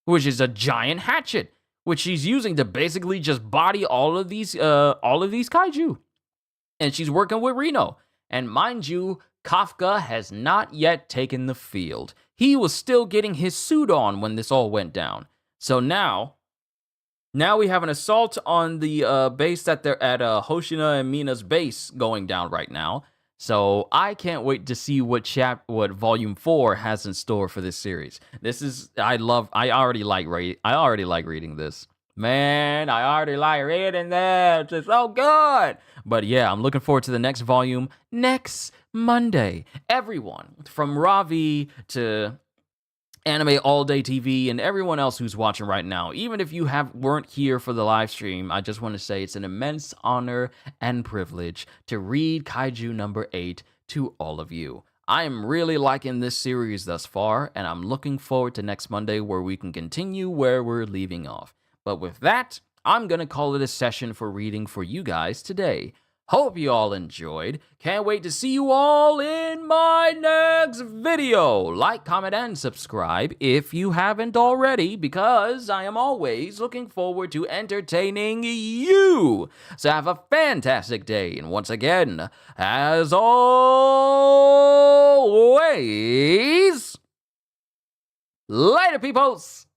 which is a giant hatchet, which she's using to basically just body all of these kaiju. And she's working with Reno. And mind you, Kafka has not yet taken the field. He was still getting his suit on when this all went down. So now we have an assault on the base that they're at, Hoshina and Mina's base going down right now. So I can't wait to see what Volume 4 has in store for this series. I already like reading this. Man, I already like reading this. It's so good. But yeah, I'm looking forward to the next volume next Monday. Everyone, from Ravi to Anime All Day TV and everyone else who's watching right now, even if you weren't here for the live stream, I just want to say it's an immense honor and privilege to read Kaiju number 8 to all of you. I am really liking this series thus far, and I'm looking forward to next Monday where we can continue where we're leaving off. But with that, I'm going to call it a session for reading for you guys today. Hope you all enjoyed. Can't wait to see you all in my next video. Like, comment, and subscribe if you haven't already, because I am always looking forward to entertaining you. So have a fantastic day. And once again, as always, later, peoples.